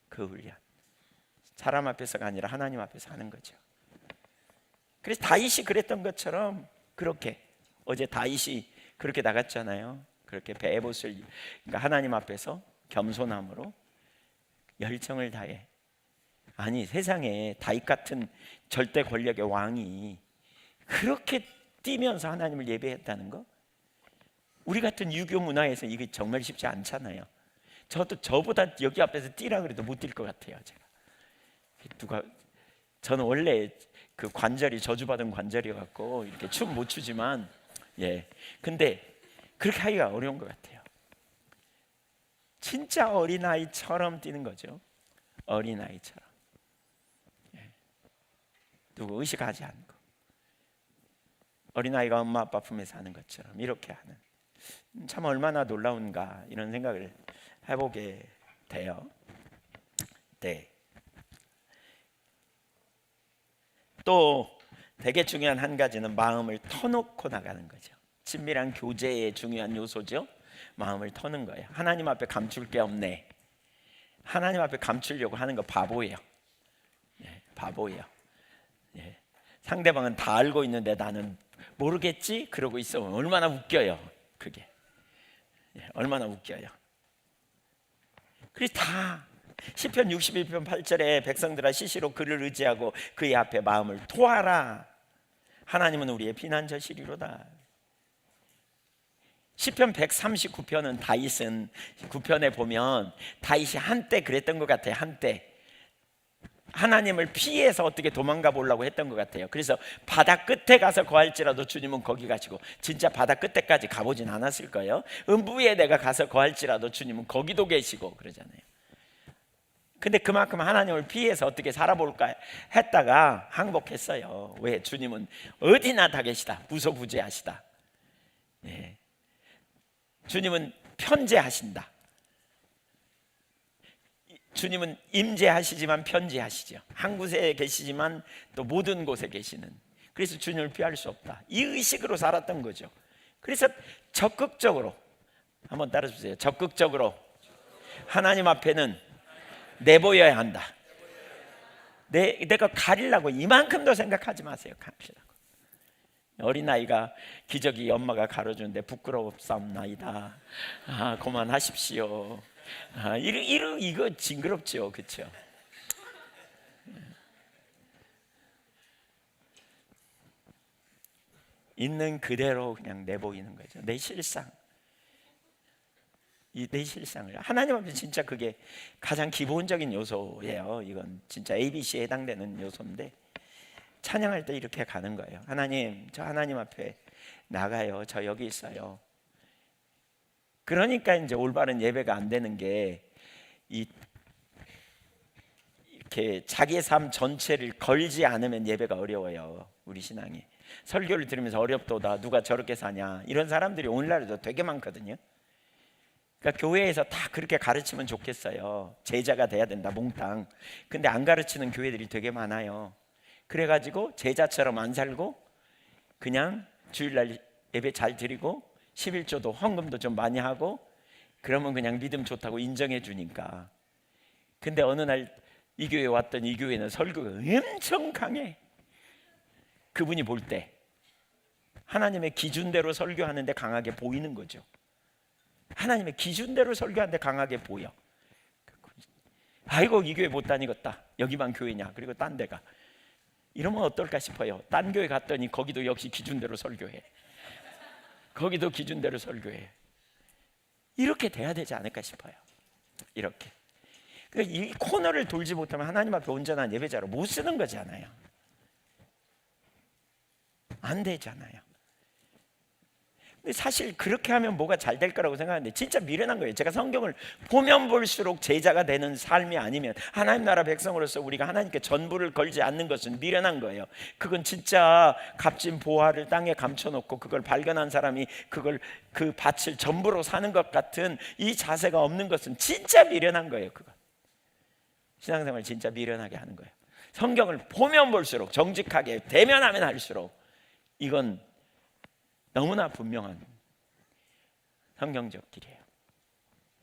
그 훈련. 사람 앞에서가 아니라 하나님 앞에서 하는 거죠. 그래서 다윗이 그랬던 것처럼, 그렇게 어제 다윗이 그렇게 나갔잖아요. 그렇게 베봇을, 그러니까 하나님 앞에서 겸손함으로 열정을 다해. 아니 세상에 다윗 같은 절대 권력의 왕이 그렇게 뛰면서 하나님을 예배했다는 거, 우리 같은 유교 문화에서 이게 정말 쉽지 않잖아요. 저도 저보다 여기 앞에서 뛰라 그래도 못 뛸 것 같아요. 제가 저는 원래 그 관절이 저주받은 관절이어갖고 이렇게 춤 못 추지만, 근데 그렇게 하기가 어려운 것 같아요. 진짜 어린아이처럼 뛰는 거죠. 어린아이처럼. 누구 의식하지 않고 어린아이가 엄마 아빠 품에서 하는 것처럼 이렇게 하는, 참 얼마나 놀라운가 이런 생각을 해보게 돼요. 네. 또 되게 중요한 한 가지는 마음을 터놓고 나가는 거죠. 친밀한 교제의 중요한 요소죠. 마음을 터는 거예요. 하나님 앞에 감출 게 없네. 하나님 앞에 감추려고 하는 거 바보예요. 바보예요. 상대방은 다 알고 있는데 나는 모르겠지? 그러고 있으면 얼마나 웃겨요. 그게 얼마나 웃겨요. 그래서 다 시편 61편 8절에 백성들아 시시로 그를 의지하고 그의 앞에 마음을 토하라. 하나님은 우리의 피난처시리로다. 시편 139편은 다윗은 9편에 보면 다윗이 한때 그랬던 것 같아요. 한때 하나님을 피해서 어떻게 도망가 보려고 했던 것 같아요. 그래서 바다 끝에 가서 거할지라도 주님은 거기 가시고, 진짜 바다 끝에까지 가보진 않았을 거예요. 음부에 내가 가서 거할지라도 주님은 거기도 계시고 그러잖아요. 근데 그만큼 하나님을 피해서 어떻게 살아볼까 했다가 항복했어요. 왜? 주님은 어디나 다 계시다. 무소부재하시다. 예. 주님은 편재하신다. 주님은 임재하시지만 편재하시죠. 한 곳에 계시지만 또 모든 곳에 계시는, 그래서 주님을 피할 수 없다, 이 의식으로 살았던 거죠. 그래서 적극적으로, 한번 따라주세요. 적극적으로 하나님 앞에는 내보여야 한다. 내가 가리려고 이만큼도 생각하지 마세요. 가리려고. 어린아이가 기저귀 엄마가 가려주는데 부끄럽사옵나이다. 그만하십시오. 이거 징그럽죠, 그렇죠? 있는 그대로 그냥 내보이는 거죠. 내 실상, 내 실상을 하나님 앞에, 진짜 그게 가장 기본적인 요소예요. 이건 진짜 ABC에 해당되는 요소인데, 찬양할 때 이렇게 가는 거예요. 하나님, 저 하나님 앞에 나가요. 저 여기 있어요. 그러니까 이제 올바른 예배가 안 되는 게, 이렇게 자기의 삶 전체를 걸지 않으면 예배가 어려워요. 우리 신앙이 설교를 들으면서 어렵도다, 누가 저렇게 사냐, 이런 사람들이 오늘날에도 되게 많거든요. 그러니까 교회에서 다 그렇게 가르치면 좋겠어요. 제자가 돼야 된다, 몽땅. 근데 안 가르치는 교회들이 되게 많아요. 그래가지고 제자처럼 안 살고 그냥 주일날 예배 잘 드리고 11조도 헌금도 좀 많이 하고, 그러면 그냥 믿음 좋다고 인정해 주니까. 근데 어느 날 이 교회 왔더니 이 교회는 설교가 엄청 강해. 그분이 볼 때 하나님의 기준대로 설교하는데 강하게 보이는 거죠. 하나님의 기준대로 설교하는데 강하게 보여. 아이고, 이 교회 못 다니겠다, 여기만 교회냐, 그리고 딴 데가, 이러면 어떨까 싶어요. 딴 교회 갔더니 거기도 역시 기준대로 설교해. 거기도 기준대로 설교해. 이렇게 돼야 되지 않을까 싶어요. 이렇게. 이 코너를 돌지 못하면 하나님 앞에 온전한 예배자로 못 쓰는 거잖아요. 안 되잖아요. 근데 사실 그렇게 하면 뭐가 잘 될 거라고 생각하는데 진짜 미련한 거예요. 제가 성경을 보면 볼수록 제자가 되는 삶이 아니면, 하나님 나라 백성으로서 우리가 하나님께 전부를 걸지 않는 것은 미련한 거예요. 그건 진짜 값진 보화를 땅에 감춰놓고 그걸 발견한 사람이 그걸, 그 밭을 전부로 사는 것 같은 이 자세가 없는 것은 진짜 미련한 거예요. 그거 신앙생활 진짜 미련하게 하는 거예요. 성경을 보면 볼수록, 정직하게 대면하면 할수록 이건 너무나 분명한 성경적 길이에요.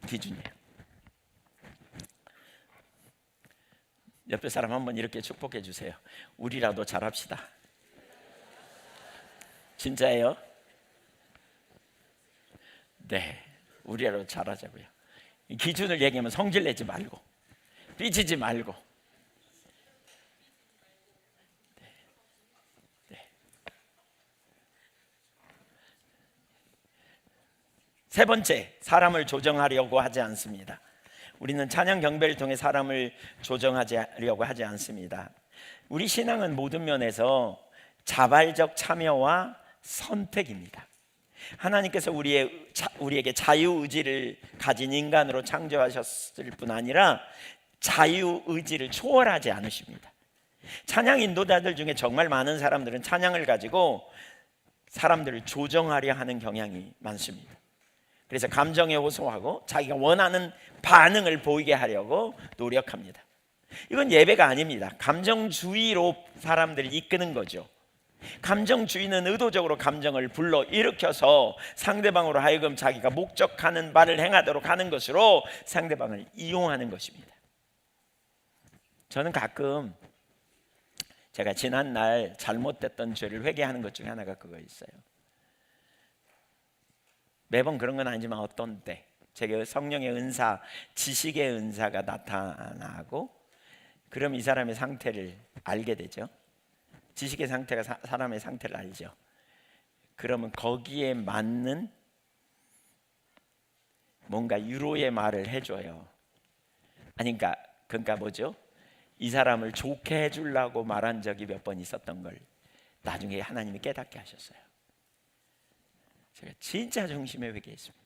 기준이에요. 옆에 사람 한번 이렇게 축복해 주세요. 우리라도 잘합시다. 진짜예요? 네, 우리라도 잘하자고요. 기준을 얘기하면 성질 내지 말고, 삐지지 말고. 세 번째, 사람을 조정하려고 하지 않습니다. 우리는 찬양 경배를 통해 사람을 조정하려고 하지 않습니다. 우리 신앙은 모든 면에서 자발적 참여와 선택입니다. 하나님께서 우리에게 자유의지를 가진 인간으로 창조하셨을 뿐 아니라 자유의지를 초월하지 않으십니다. 찬양 인도자들 중에 정말 많은 사람들은 찬양을 가지고 사람들을 조정하려 하는 경향이 많습니다. 그래서 감정에 호소하고 자기가 원하는 반응을 보이게 하려고 노력합니다. 이건 예배가 아닙니다. 감정주의로 사람들을 이끄는 거죠. 감정주의는 의도적으로 감정을 불러일으켜서 상대방으로 하여금 자기가 목적하는 바를 행하도록 하는 것으로 상대방을 이용하는 것입니다. 저는 가끔 제가 지난날 잘못됐던 죄를 회개하는 것 중에 하나가 그거 있어요. 매번 그런 건 아니지만 어떤 때 제게 성령의 은사, 지식의 은사가 나타나고, 그럼 이 사람의 상태를 알게 되죠. 지식의 상태가 사람의 상태를 알죠. 그러면 거기에 맞는 뭔가 유로의 말을 해줘요. 아니, 그러니까 뭐죠? 이 사람을 좋게 해주려고 말한 적이 몇 번 있었던 걸 나중에 하나님이 깨닫게 하셨어요. 제가 진짜 중심에 회개했습니다.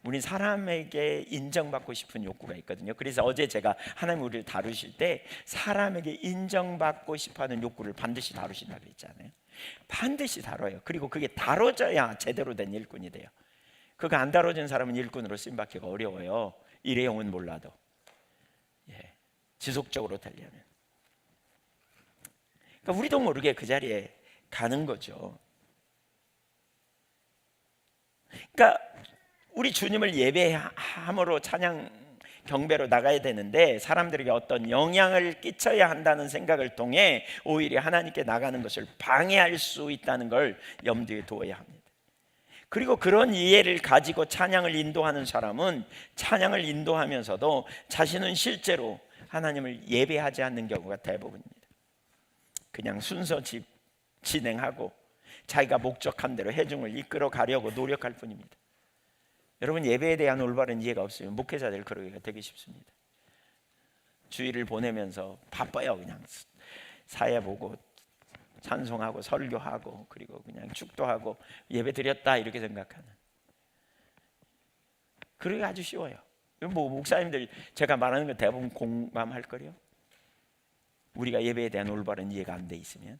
우리 사람에게 인정받고 싶은 욕구가 있거든요. 그래서 어제 제가 하나님 우리를 다루실 때 사람에게 인정받고 싶어하는 욕구를 반드시 다루신다고 했잖아요. 반드시 다뤄요. 그리고 그게 다뤄져야 제대로 된 일꾼이 돼요. 그거 안 다뤄진 사람은 일꾼으로 쓰임받기가 어려워요. 일회용은 몰라도. 지속적으로 되려면. 그러니까 우리도 모르게 그 자리에 가는 거죠. 그러니까 우리 주님을 예배함으로 찬양 경배로 나가야 되는데 사람들에게 어떤 영향을 끼쳐야 한다는 생각을 통해 오히려 하나님께 나가는 것을 방해할 수 있다는 걸 염두에 두어야 합니다. 그리고 그런 이해를 가지고 찬양을 인도하는 사람은 찬양을 인도하면서도 자신은 실제로 하나님을 예배하지 않는 경우가 대부분입니다. 그냥 순서 진행하고 자기가 목적한 대로 회중을 이끌어 가려고 노력할 뿐입니다. 여러분, 예배에 대한 올바른 이해가 없으면 목회자들 그러기가 되게 쉽습니다. 주일을 보내면서 바빠요. 그냥 사회 보고 찬송하고 설교하고 그리고 그냥 축도하고 예배 드렸다 이렇게 생각하는. 그러기 아주 쉬워요. 뭐 목사님들 제가 말하는 거 대부분 공감할 거요. 우리가 예배에 대한 올바른 이해가 안 돼 있으면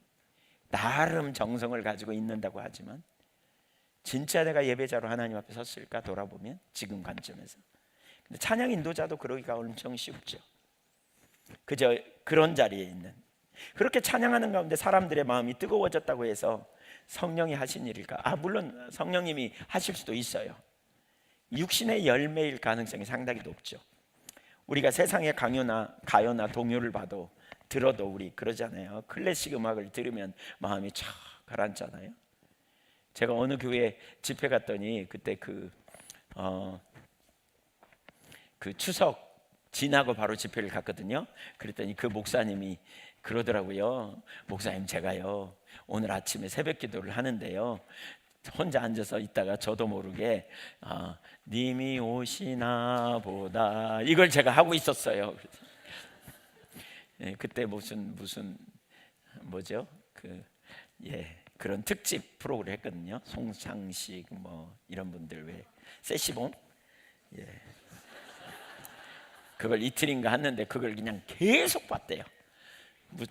나름 정성을 가지고 있는다고 하지만 진짜 내가 예배자로 하나님 앞에 섰을까 돌아보면 지금 관점에서. 근데 찬양 인도자도 그러기가 엄청 쉽죠. 그저 그런 자리에 있는. 그렇게 찬양하는 가운데 사람들의 마음이 뜨거워졌다고 해서 성령이 하신 일일까? 물론 성령님이 하실 수도 있어요. 육신의 열매일 가능성이 상당히 높죠. 우리가 세상의 가요나 동요를 들어도 우리 그러잖아요. 클래식 음악을 들으면 마음이 촥 가라앉잖아요. 제가 어느 교회 집회 갔더니 그때 그 추석 지나고 바로 집회를 갔거든요. 그랬더니 그 목사님이 그러더라고요. 목사님, 제가요 오늘 아침에 새벽 기도를 하는데요, 혼자 앉아서 있다가 저도 모르게 님이 오시나 보다 이걸 제가 하고 있었어요. 그때 무슨 뭐죠? 그런 특집 프로그램 했거든요. 송창식 뭐 이런 분들 왜 세시봉 그걸 이틀인가 했는데 그걸 그냥 계속 봤대요.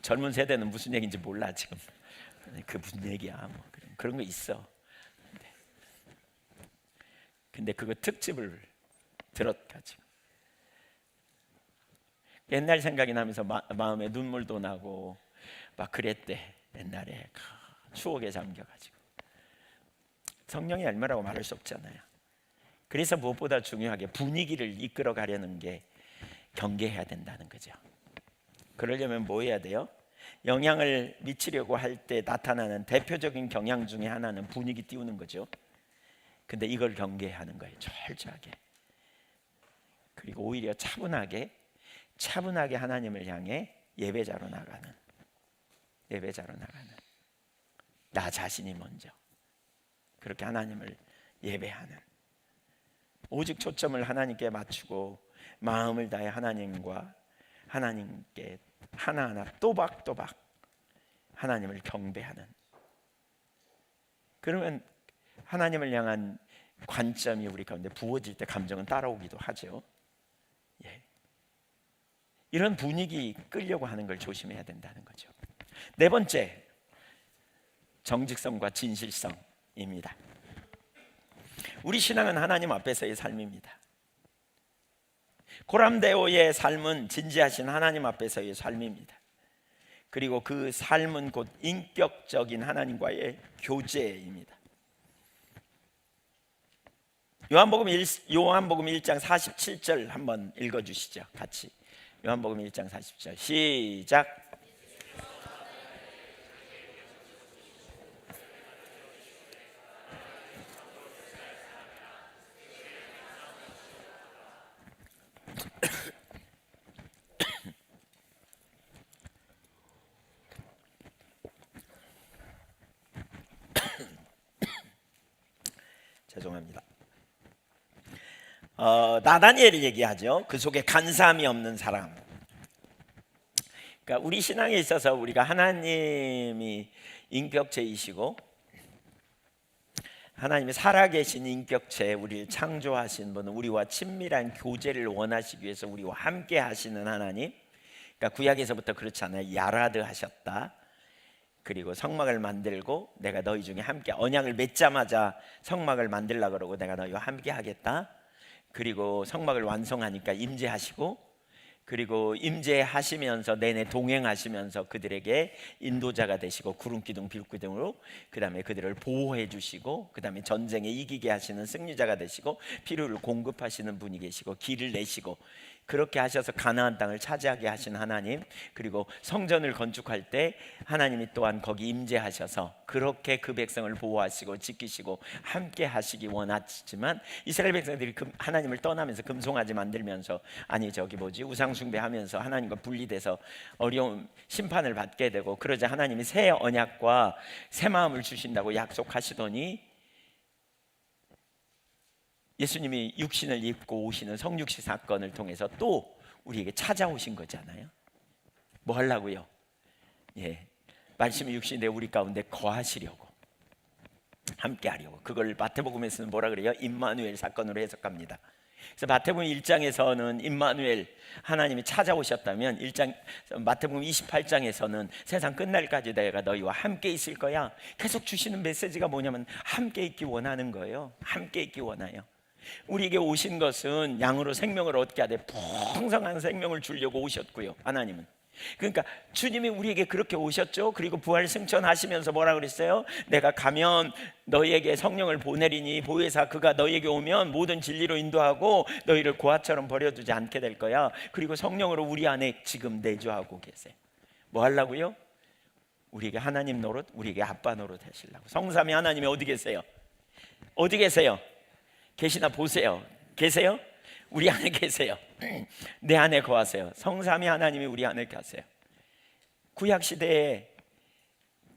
젊은 세대는 무슨 얘기인지 몰라 지금. 그 무슨 얘기야 뭐 그런 거 있어. 근데 그거 특집을 들었가지고 옛날 생각이 나면서 마음에 눈물도 나고 막 그랬대. 옛날에 추억에 잠겨가지고. 성령의 열매라고 말할 수 없잖아요. 그래서 무엇보다 중요하게 분위기를 이끌어 가려는 게 경계해야 된다는 거죠. 그러려면 뭐 해야 돼요? 영향을 미치려고 할 때 나타나는 대표적인 경향 중에 하나는 분위기 띄우는 거죠. 근데 이걸 경계하는 거예요. 철저하게. 그리고 오히려 차분하게 하나님을 향해 예배자로 나가는 나 자신이 먼저 그렇게 하나님을 예배하는, 오직 초점을 하나님께 맞추고 마음을 다해 하나님께 하나하나 또박또박 하나님을 경배하는. 그러면 하나님을 향한 관점이 우리 가운데 부어질 때 감정은 따라오기도 하죠. 이런 분위기 끌려고 하는 걸 조심해야 된다는 거죠. 네 번째, 정직성과 진실성입니다. 우리 신앙은 하나님 앞에서의 삶입니다. 고람데오의 삶은 진지하신 하나님 앞에서의 삶입니다. 그리고 그 삶은 곧 인격적인 하나님과의 교제입니다. 요한복음 1장 47절 한번 읽어주시죠. 같이. 요한복음 1장 40절 시작. 죄송합니다. 나다니엘을 얘기하죠. 그 속에 간사함이 없는 사람. 그러니까 우리 신앙에 있어서 우리가 하나님이 인격체이시고 하나님이 살아계신 인격체, 우리를 창조하신 분은 우리와 친밀한 교제를 원하시기 위해서 우리와 함께 하시는 하나님. 그러니까 구약에서부터 그렇잖아요. 야라드 하셨다. 그리고 성막을 만들고 내가 너희 중에 함께, 언약을 맺자마자 성막을 만들라 그러고 내가 너희와 함께 하겠다. 그리고 성막을 완성하니까 임재하시고, 그리고 임재하시면서 내내 동행하시면서 그들에게 인도자가 되시고 구름기둥 빛기둥으로, 그 다음에 그들을 보호해 주시고, 그 다음에 전쟁에 이기게 하시는 승리자가 되시고, 필요를 공급하시는 분이 계시고, 길을 내시고, 그렇게 하셔서 가나안 땅을 차지하게 하신 하나님. 그리고 성전을 건축할 때 하나님이 또한 거기 임재하셔서 그렇게 그 백성을 보호하시고 지키시고 함께 하시기 원하시지만, 이스라엘 백성들이 하나님을 떠나면서 금송아지 만들면서, 아니 저기 뭐지, 우상 숭배하면서 하나님과 분리돼서 어려운 심판을 받게 되고, 그러자 하나님이 새 언약과 새 마음을 주신다고 약속하시더니 예수님이 육신을 입고 오시는 성육시 사건을 통해서 또 우리에게 찾아오신 거잖아요. 뭐 하려고요? 말씀이 육신이 되 우리 가운데 거하시려고, 함께 하려고. 그걸 마태복음에서는 뭐라 그래요? 임마누엘 사건으로 해석합니다. 그래서 마태복음 1장에서는 임마누엘, 하나님이 찾아오셨다면, 마태복음 28장에서는 세상 끝날까지 내가 너희와 함께 있을 거야. 계속 주시는 메시지가 뭐냐면 함께 있기 원하는 거예요. 함께 있기 원해요. 우리에게 오신 것은 양으로 생명을 얻게 하되 풍성한 생명을 주려고 오셨고요, 하나님은. 그러니까 주님이 우리에게 그렇게 오셨죠. 그리고 부활 승천하시면서 뭐라 그랬어요? 내가 가면 너희에게 성령을 보내리니 보혜사, 그가 너희에게 오면 모든 진리로 인도하고 너희를 고아처럼 버려두지 않게 될 거야. 그리고 성령으로 우리 안에 지금 내주하고 계세요. 뭐 하려고요? 우리에게 하나님 노릇, 우리에게 아빠 노릇 하시려고. 성삼위 하나님이 어디 계세요? 어디 계세요? 계시나 보세요. 계세요? 우리 안에 계세요. 내 안에 거하세요. 성삼위 하나님이 우리 안에 계세요. 구약 시대에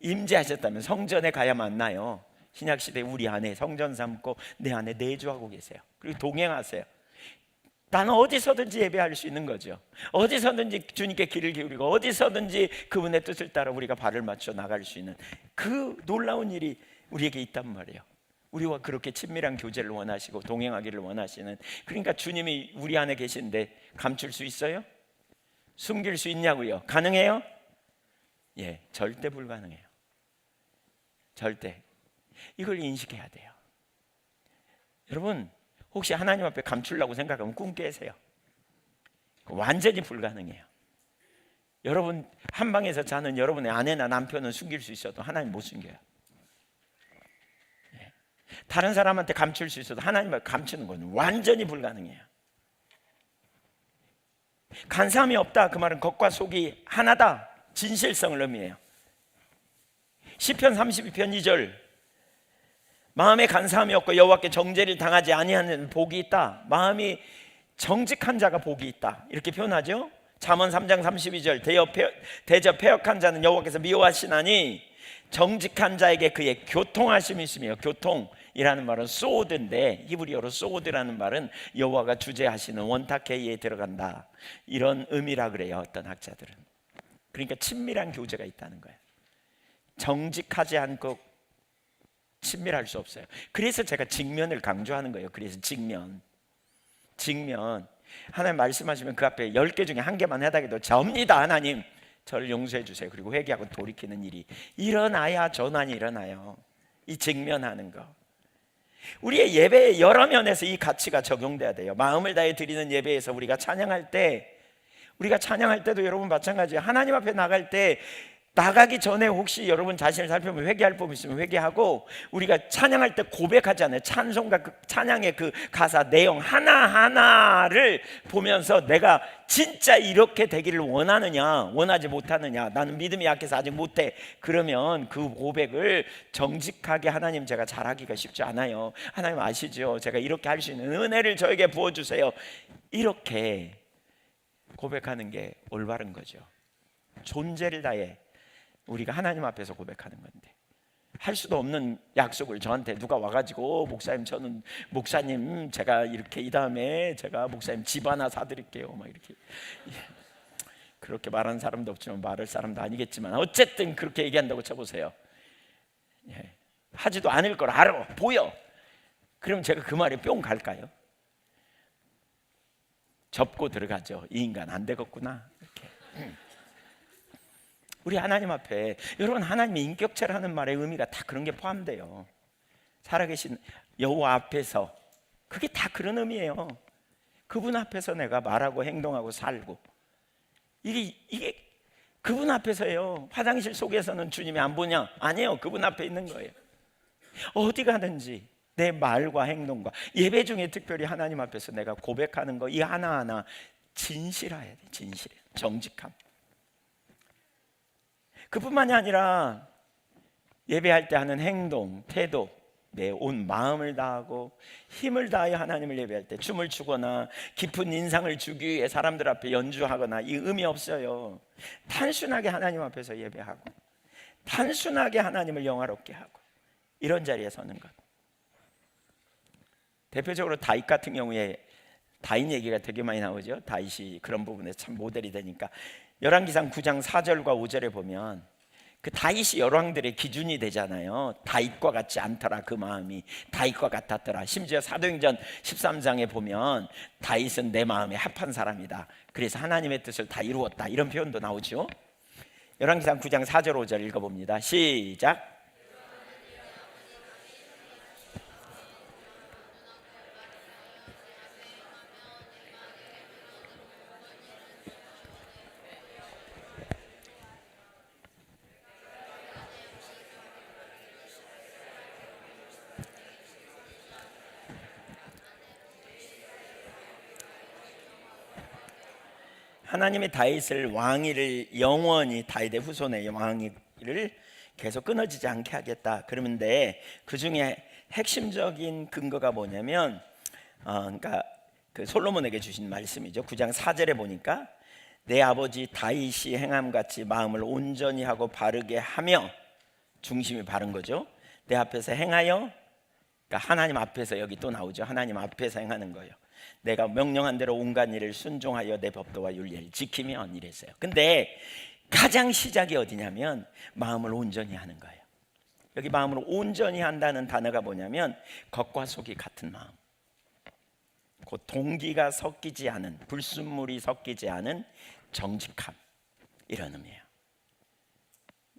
임재하셨다면 성전에 가야 만나요. 신약 시대에 우리 안에 성전 삼고 내 안에 내주하고 계세요. 그리고 동행하세요. 나는 어디서든지 예배할 수 있는 거죠. 어디서든지 주님께 귀를 기울이고 어디서든지 그분의 뜻을 따라 우리가 발을 맞춰 나갈 수 있는 그 놀라운 일이 우리에게 있단 말이에요. 우리와 그렇게 친밀한 교제를 원하시고 동행하기를 원하시는, 그러니까 주님이 우리 안에 계신데 감출 수 있어요? 숨길 수 있냐고요? 가능해요? 절대 불가능해요. 절대. 이걸 인식해야 돼요. 여러분, 혹시 하나님 앞에 감추려고 생각하면 꿈 깨세요. 완전히 불가능해요. 여러분 한 방에서 자는 여러분의 아내나 남편은 숨길 수 있어도 하나님 못 숨겨요. 다른 사람한테 감출 수 있어도 하나님을 감추는 건 완전히 불가능해요. 간사함이 없다, 그 말은 겉과 속이 하나다, 진실성을 의미해요. 시편 32편 2절, 마음에 간사함이 없고 여호와께 정죄를 당하지 아니하는 복이 있다. 마음이 정직한 자가 복이 있다, 이렇게 표현하죠. 잠언 3장 32절, 대저 패역한 자는 여호와께서 미워하시나니 정직한 자에게 그의 교통하심이 있으며, 교통이라는 말은 소드인데 히브리어로 소드라는 말은 여호와가 주재하시는 원탁회의에 들어간다, 이런 의미라 그래요, 어떤 학자들은. 그러니까 친밀한 교제가 있다는 거예요. 정직하지 않고 친밀할 수 없어요. 그래서 제가 직면을 강조하는 거예요. 그래서 직면. 하나님 말씀하시면 그 앞에 10개 중에 한 개만 해당해도 접니다. 하나님 저를 용서해 주세요. 그리고 회개하고 돌이키는 일이 일어나야 전환이 일어나요. 이 직면하는 거. 우리의 예배의 여러 면에서 이 가치가 적용돼야 돼요. 마음을 다해 드리는 예배에서 우리가 찬양할 때도 여러분 마찬가지예요. 하나님 앞에 나갈 때, 나가기 전에 혹시 여러분 자신을 살펴보면 회개할 법 있으면 회개하고, 우리가 찬양할 때 고백하잖아요. 찬송과 그 찬양의 그 가사 내용 하나하나를 보면서 내가 진짜 이렇게 되기를 원하느냐 원하지 못하느냐, 나는 믿음이 약해서 아직 못해, 그러면 그 고백을 정직하게, 하나님 제가 잘하기가 쉽지 않아요, 하나님 아시죠, 제가 이렇게 할 수 있는 은혜를 저에게 부어주세요, 이렇게 고백하는 게 올바른 거죠. 존재를 다해 우리가 하나님 앞에서 고백하는 건데, 할 수도 없는 약속을 저한테 누가 와가지고 목사님 제가 이렇게 이 다음에 제가 목사님 집 하나 사드릴게요 막 이렇게, 그렇게 말하는 사람도 없지만 말할 사람도 아니겠지만 어쨌든 그렇게 얘기한다고 쳐보세요. 예. 하지도 않을 걸 알아, 보여. 그럼 제가 그 말에 뿅 갈까요? 접고 들어가죠. 이 인간 안 되겠구나 이렇게. 우리 하나님 앞에, 여러분, 하나님의 인격체라는 말의 의미가 다 그런 게 포함돼요. 살아계신 여호와 앞에서, 그게 다 그런 의미예요. 그분 앞에서 내가 말하고 행동하고 살고, 이게 그분 앞에서예요. 화장실 속에서는 주님이 안 보냐? 아니에요. 그분 앞에 있는 거예요. 어디 가든지 내 말과 행동과 예배 중에 특별히 하나님 앞에서 내가 고백하는 거, 이 하나하나 진실해야 돼. 진실해, 정직함. 그뿐만이 아니라 예배할 때 하는 행동, 태도, 내 온 마음을 다하고 힘을 다하여 하나님을 예배할 때 춤을 추거나 깊은 인상을 주기 위해 사람들 앞에 연주하거나 이 의미 없어요. 단순하게 하나님 앞에서 예배하고 단순하게 하나님을 영화롭게 하고 이런 자리에 서는 것. 대표적으로 다윗 같은 경우에, 다윗 얘기가 되게 많이 나오죠. 다윗이 그런 부분에 참 모델이 되니까 열왕기상 9장 4절과 5절에 보면 그 다윗이 열왕들의 기준이 되잖아요. 다윗과 같지 않더라 그 마음이, 다윗과 같았더라. 심지어 사도행전 13장에 보면 다윗은 내 마음에 합한 사람이다, 그래서 하나님의 뜻을 다 이루었다, 이런 표현도 나오죠. 열왕기상 9장 4절 5절 읽어봅니다. 시작. 하나님의 다윗을 왕위를 영원히 다윗의 후손의 왕위를 계속 끊어지지 않게 하겠다 그러는데, 그 중에 핵심적인 근거가 뭐냐면 그러니까 그 솔로몬에게 주신 말씀이죠. 9장 4절에 보니까 내 아버지 다윗이 행함같이 마음을 온전히 하고 바르게 하며, 중심이 바른 거죠. 내 앞에서 행하여, 그러니까 하나님 앞에서, 여기 또 나오죠. 하나님 앞에서 행하는 거예요. 내가 명령한 대로 온갖 일을 순종하여 내 법도와 윤리를 지키면, 이랬어요. 근데 가장 시작이 어디냐면 마음을 온전히 하는 거예요. 여기 마음을 온전히 한다는 단어가 뭐냐면 겉과 속이 같은 마음, 그 동기가 섞이지 않은, 불순물이 섞이지 않은 정직함, 이런 의미예요.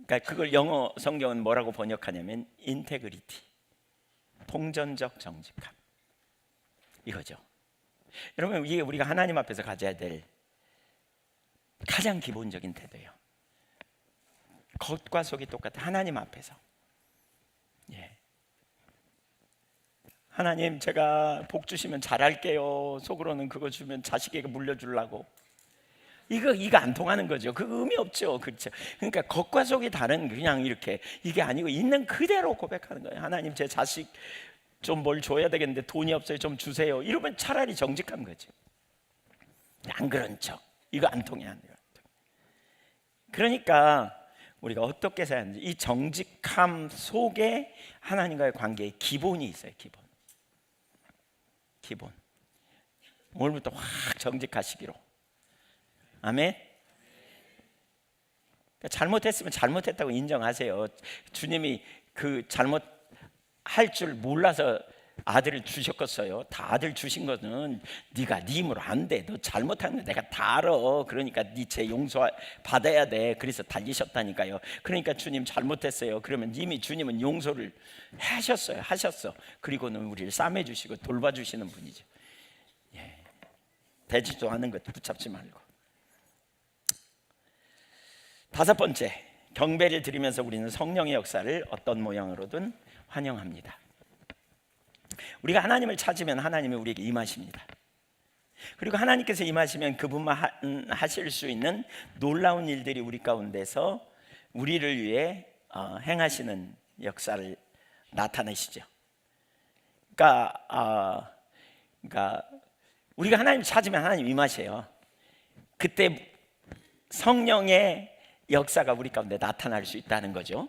그러니까 그걸 영어 성경은 뭐라고 번역하냐면 인테그리티, 통전적 정직함, 이거죠. 여러분, 이게 우리가 하나님 앞에서 가져야 될 가장 기본적인 태도예요. 겉과 속이 똑같아. 하나님 앞에서, 예. 하나님, 제가 복 주시면 잘할게요. 속으로는 그거 주면 자식에게 물려주려고. 이거 안 통하는 거죠. 그 의미 없죠. 그렇죠. 그러니까 겉과 속이 다른, 그냥 이렇게, 이게 아니고 있는 그대로 고백하는 거예요. 하나님, 제 자식 좀 뭘 줘야 되겠는데 돈이 없어요, 좀 주세요. 이러면 차라리 정직한 거죠. 안 그런 척, 이거 안 통해, 안 통해. 그러니까 우리가 어떻게 살아야 하는지, 이 정직함 속에 하나님과의 관계의 기본이 있어요. 기본. 오늘부터 확 정직하시기로. 아멘. 그러니까 잘못했으면 잘못했다고 인정하세요. 주님이 그 잘못할 줄 몰라서 아들을 주셨겠어요. 다 아들 주신 거는 네가 네 힘으로 안 돼. 너 잘못한 거 내가 다 알아. 그러니까 네 죄 용서 받아야 돼. 그래서 달리셨다니까요. 그러니까 주님 잘못했어요. 그러면 이미 주님은 용서를 하셨어. 그리고는 우리를 싸매 주시고 돌봐 주시는 분이죠. 예. 되지도 않은 것 붙잡지 말고. 다섯 번째, 경배를 드리면서 우리는 성령의 역사를 어떤 모양으로든 환영합니다. 우리가 하나님을 찾으면 하나님이 우리에게 임하십니다. 그리고 하나님께서 임하시면 그분만 하실 수 있는 놀라운 일들이 우리 가운데서 우리를 위해 행하시는 역사를 나타내시죠. 그러니까 우리가 하나님을 찾으면 하나님 임하세요. 그때 성령의 역사가 우리 가운데 나타날 수 있다는 거죠.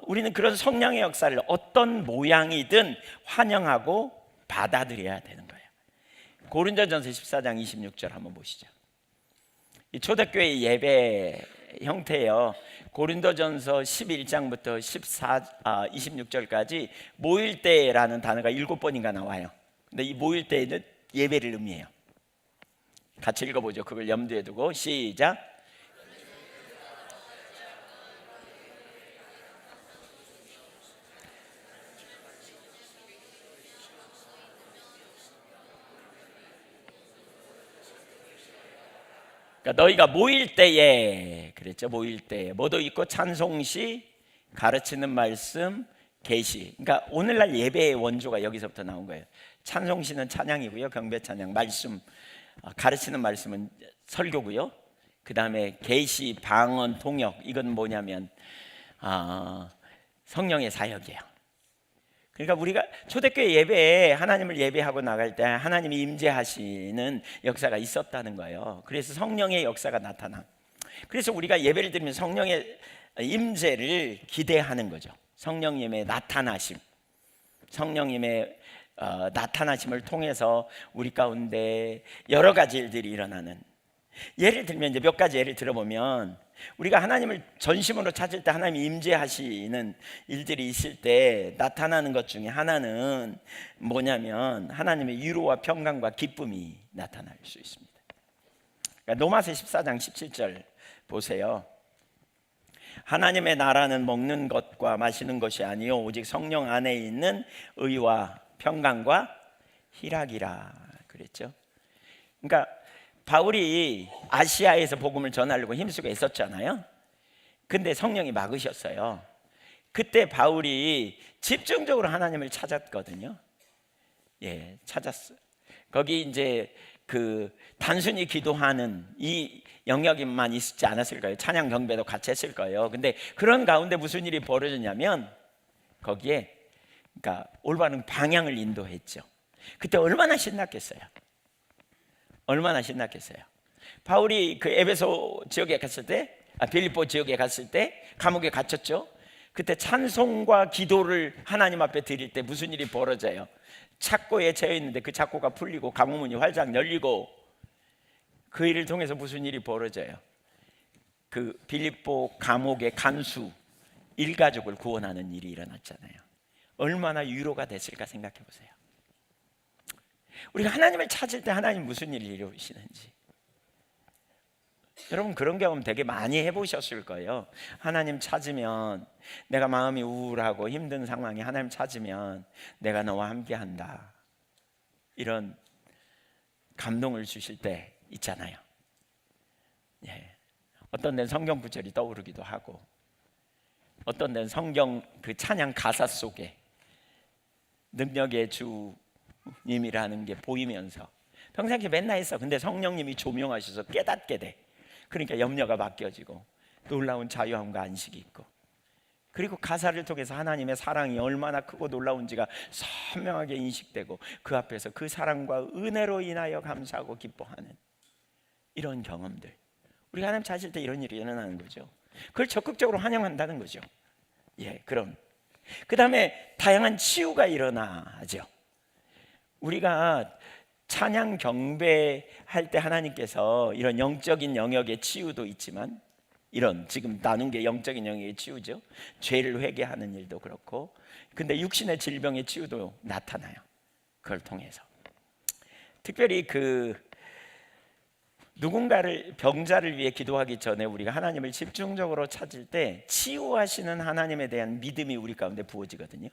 우리는 그런 성령의 역사를 어떤 모양이든 환영하고 받아들여야 되는 거예요. 고린도전서 14장 26절 한번 보시죠. 이 초대교회 예배 형태예요. 고린도전서 11장부터 26절까지 모일 때라는 단어가 7번인가 나와요. 근데 이 모일 때는 예배를 의미해요. 같이 읽어보죠. 그걸 염두에 두고 시작. 그러니까 너희가 모일 때에 그랬죠. 모일 때에 뭐도 있고 찬송시, 가르치는 말씀, 계시. 그러니까 오늘날 예배의 원조가 여기서부터 나온 거예요. 찬송시는 찬양이고요. 경배 찬양, 말씀, 가르치는 말씀은 설교고요. 그 다음에 계시, 방언, 통역. 이건 뭐냐면 성령의 사역이에요. 그러니까 우리가 초대교회 예배에 하나님을 예배하고 나갈 때 하나님이 임재하시는 역사가 있었다는 거예요. 그래서 성령의 역사가 나타나. 그래서 우리가 예배를 드리면 성령의 임재를 기대하는 거죠. 성령님의 나타나심, 성령님의 나타나심을 통해서 우리 가운데 여러 가지 일들이 일어나는. 예를 들면 이제 몇 가지 예를 들어보면 우리가 하나님을 전심으로 찾을 때 하나님이 임재하시는 일들이 있을 때 나타나는 것 중에 하나는 뭐냐면 하나님의 위로와 평강과 기쁨이 나타날 수 있습니다. 그러니까 로마서 14장 17절 보세요. 하나님의 나라는 먹는 것과 마시는 것이 아니요 오직 성령 안에 있는 의와 평강과 희락이라 그랬죠. 그러니까 바울이 아시아에서 복음을 전하려고 힘쓰고 있었잖아요. 근데 성령이 막으셨어요. 그때 바울이 집중적으로 하나님을 찾았거든요. 예, 찾았어요. 거기 이제 그 단순히 기도하는 이 영역만 있지 않았을까요? 찬양 경배도 같이 했을 거예요. 근데 그런 가운데 무슨 일이 벌어졌냐면 거기에 그러니까 올바른 방향을 인도했죠. 그때 얼마나 신났겠어요. 얼마나 신났겠어요. 바울이 그 에베소 지역에 갔을 때, 빌립보 지역에 갔을 때 감옥에 갇혔죠. 그때 찬송과 기도를 하나님 앞에 드릴 때 무슨 일이 벌어져요? 착고에 채여 있는데 그 착고가 풀리고 감옥문이 활짝 열리고 그 일을 통해서 무슨 일이 벌어져요? 그 빌립보 감옥의 간수 일가족을 구원하는 일이 일어났잖아요. 얼마나 위로가 됐을까 생각해 보세요. 우리가 하나님을 찾을 때 하나님 무슨 일을 이루시는지 여러분 그런 경험 되게 많이 해보셨을 거예요. 하나님 찾으면 내가 마음이 우울하고 힘든 상황에 하나님 찾으면 내가 너와 함께한다 이런 감동을 주실 때 있잖아요. 예. 어떤 데는 성경 구절이 떠오르기도 하고 어떤 데는 성경 그 찬양 가사 속에 능력의 주님이라는 게 보이면서 평상시에 맨날 했어. 근데 성령님이 조명하셔서 깨닫게 돼. 그러니까 염려가 바뀌어지고 놀라운 자유함과 안식이 있고 그리고 가사를 통해서 하나님의 사랑이 얼마나 크고 놀라운지가 선명하게 인식되고 그 앞에서 그 사랑과 은혜로 인하여 감사하고 기뻐하는 이런 경험들. 우리가 하나님 찾을 때 이런 일이 일어나는 거죠. 그걸 적극적으로 환영한다는 거죠. 예, 그럼 그 다음에 다양한 치유가 일어나죠. 우리가 찬양 경배할 때 하나님께서 이런 영적인 영역의 치유도 있지만 이런 지금 나눈 게 영적인 영역의 치유죠. 죄를 회개하는 일도 그렇고 근데 육신의 질병의 치유도 나타나요. 그걸 통해서 특별히 그 누군가를 병자를 위해 기도하기 전에 우리가 하나님을 집중적으로 찾을 때 치유하시는 하나님에 대한 믿음이 우리 가운데 부어지거든요.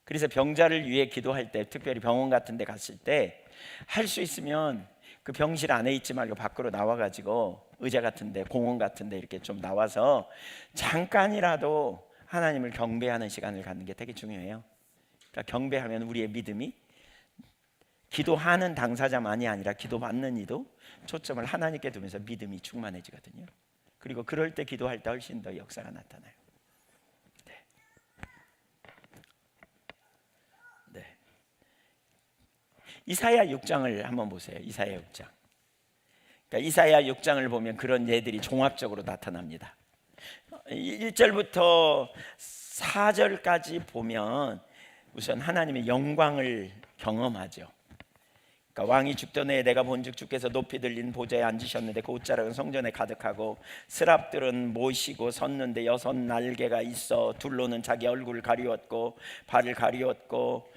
그래서 병자를 위해 기도할 때 특별히 병원 같은 데 갔을 때 할 수 있으면 그 병실 안에 있지 말고 밖으로 나와가지고 의자 같은 데 공원 같은 데 이렇게 좀 나와서 잠깐이라도 하나님을 경배하는 시간을 갖는 게 되게 중요해요. 그러니까 경배하면 우리의 믿음이 기도하는 당사자만이 아니라 기도받는 이도 초점을 하나님께 두면서 믿음이 충만해지거든요. 그리고 그럴 때 기도할 때 훨씬 더 역사가 나타나요. 이사야 6장을 한번 보세요. 이사야 6장. 그러니까 이사야 6장을 보면 그런 예들이 종합적으로 나타납니다. 1절부터 4절까지 보면 우선 하나님의 영광을 경험하죠. 그러니까 왕이 죽던 해에 내가 본즉 주께서 높이 들린 보좌에 앉으셨는데 그 옷자락은 성전에 가득하고 스랍들은 모시고 섰는데 6 날개가 있어 둘로는 자기 얼굴을 가리웠고 발을 가리웠고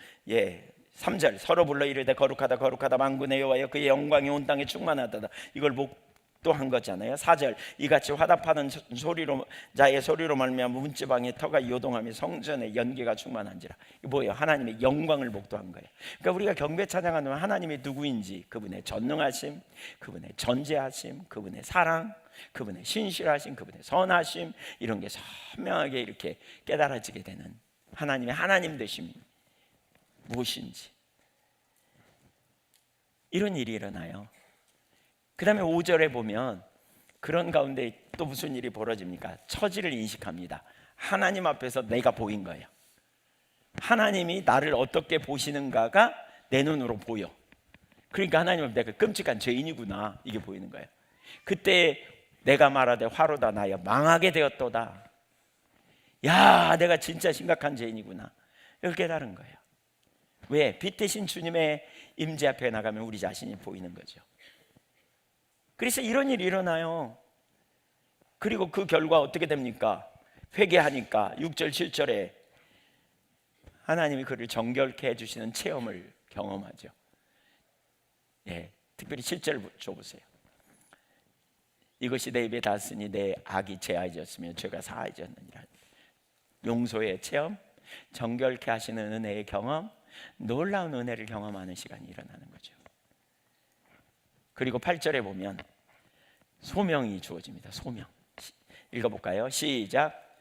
3절 서로 불러 이르되 거룩하다 거룩하다 만군의 여호와여 그의 영광이 온 땅에 충만하다. 이걸 목도한 거잖아요. 4절 이같이 화답하는 소리로 자의 소리로 말미암아 문지방에 터가 요동하며 성전에 연기가 충만한지라. 이거 뭐예요? 하나님의 영광을 목도한 거예요. 그러니까 우리가 경배 찬양하는 하나님이 누구인지, 그분의 전능하심, 그분의 전지하심, 그분의 사랑, 그분의 신실하심, 그분의 선하심, 이런 게 선명하게 이렇게 깨달아지게 되는 하나님의 하나님 되심이 무엇인지, 이런 일이 일어나요. 그 다음에 5절에 보면 그런 가운데 또 무슨 일이 벌어집니까? 처지를 인식합니다. 하나님 앞에서 내가 보인 거예요. 하나님이 나를 어떻게 보시는가가 내 눈으로 보여. 그러니까 하나님 앞에 내가 끔찍한 죄인이구나, 이게 보이는 거예요. 그때 내가 말하되 화로다 나여 망하게 되었도다. 야, 내가 진짜 심각한 죄인이구나, 이걸 깨달은 거예요. 왜? 빛 대신 주님의 임재 앞에 나가면 우리 자신이 보이는 거죠. 그래서 이런 일이 일어나요. 그리고 그 결과 어떻게 됩니까? 회개하니까 6절 7절에 하나님이 그를 정결케 해주시는 체험을 경험하죠. 특별히 7절 줘보세요. 이것이 내 입에 닿았으니 내 악이 제하여졌으며 죄가 사하여졌느니라. 용서의 체험, 정결케 하시는 은혜의 경험, 놀라운 은혜를 경험하는 시간이 일어나는 거죠. 그리고 8절에 보면 소명이 주어집니다. 소명. 읽어볼까요? 시작.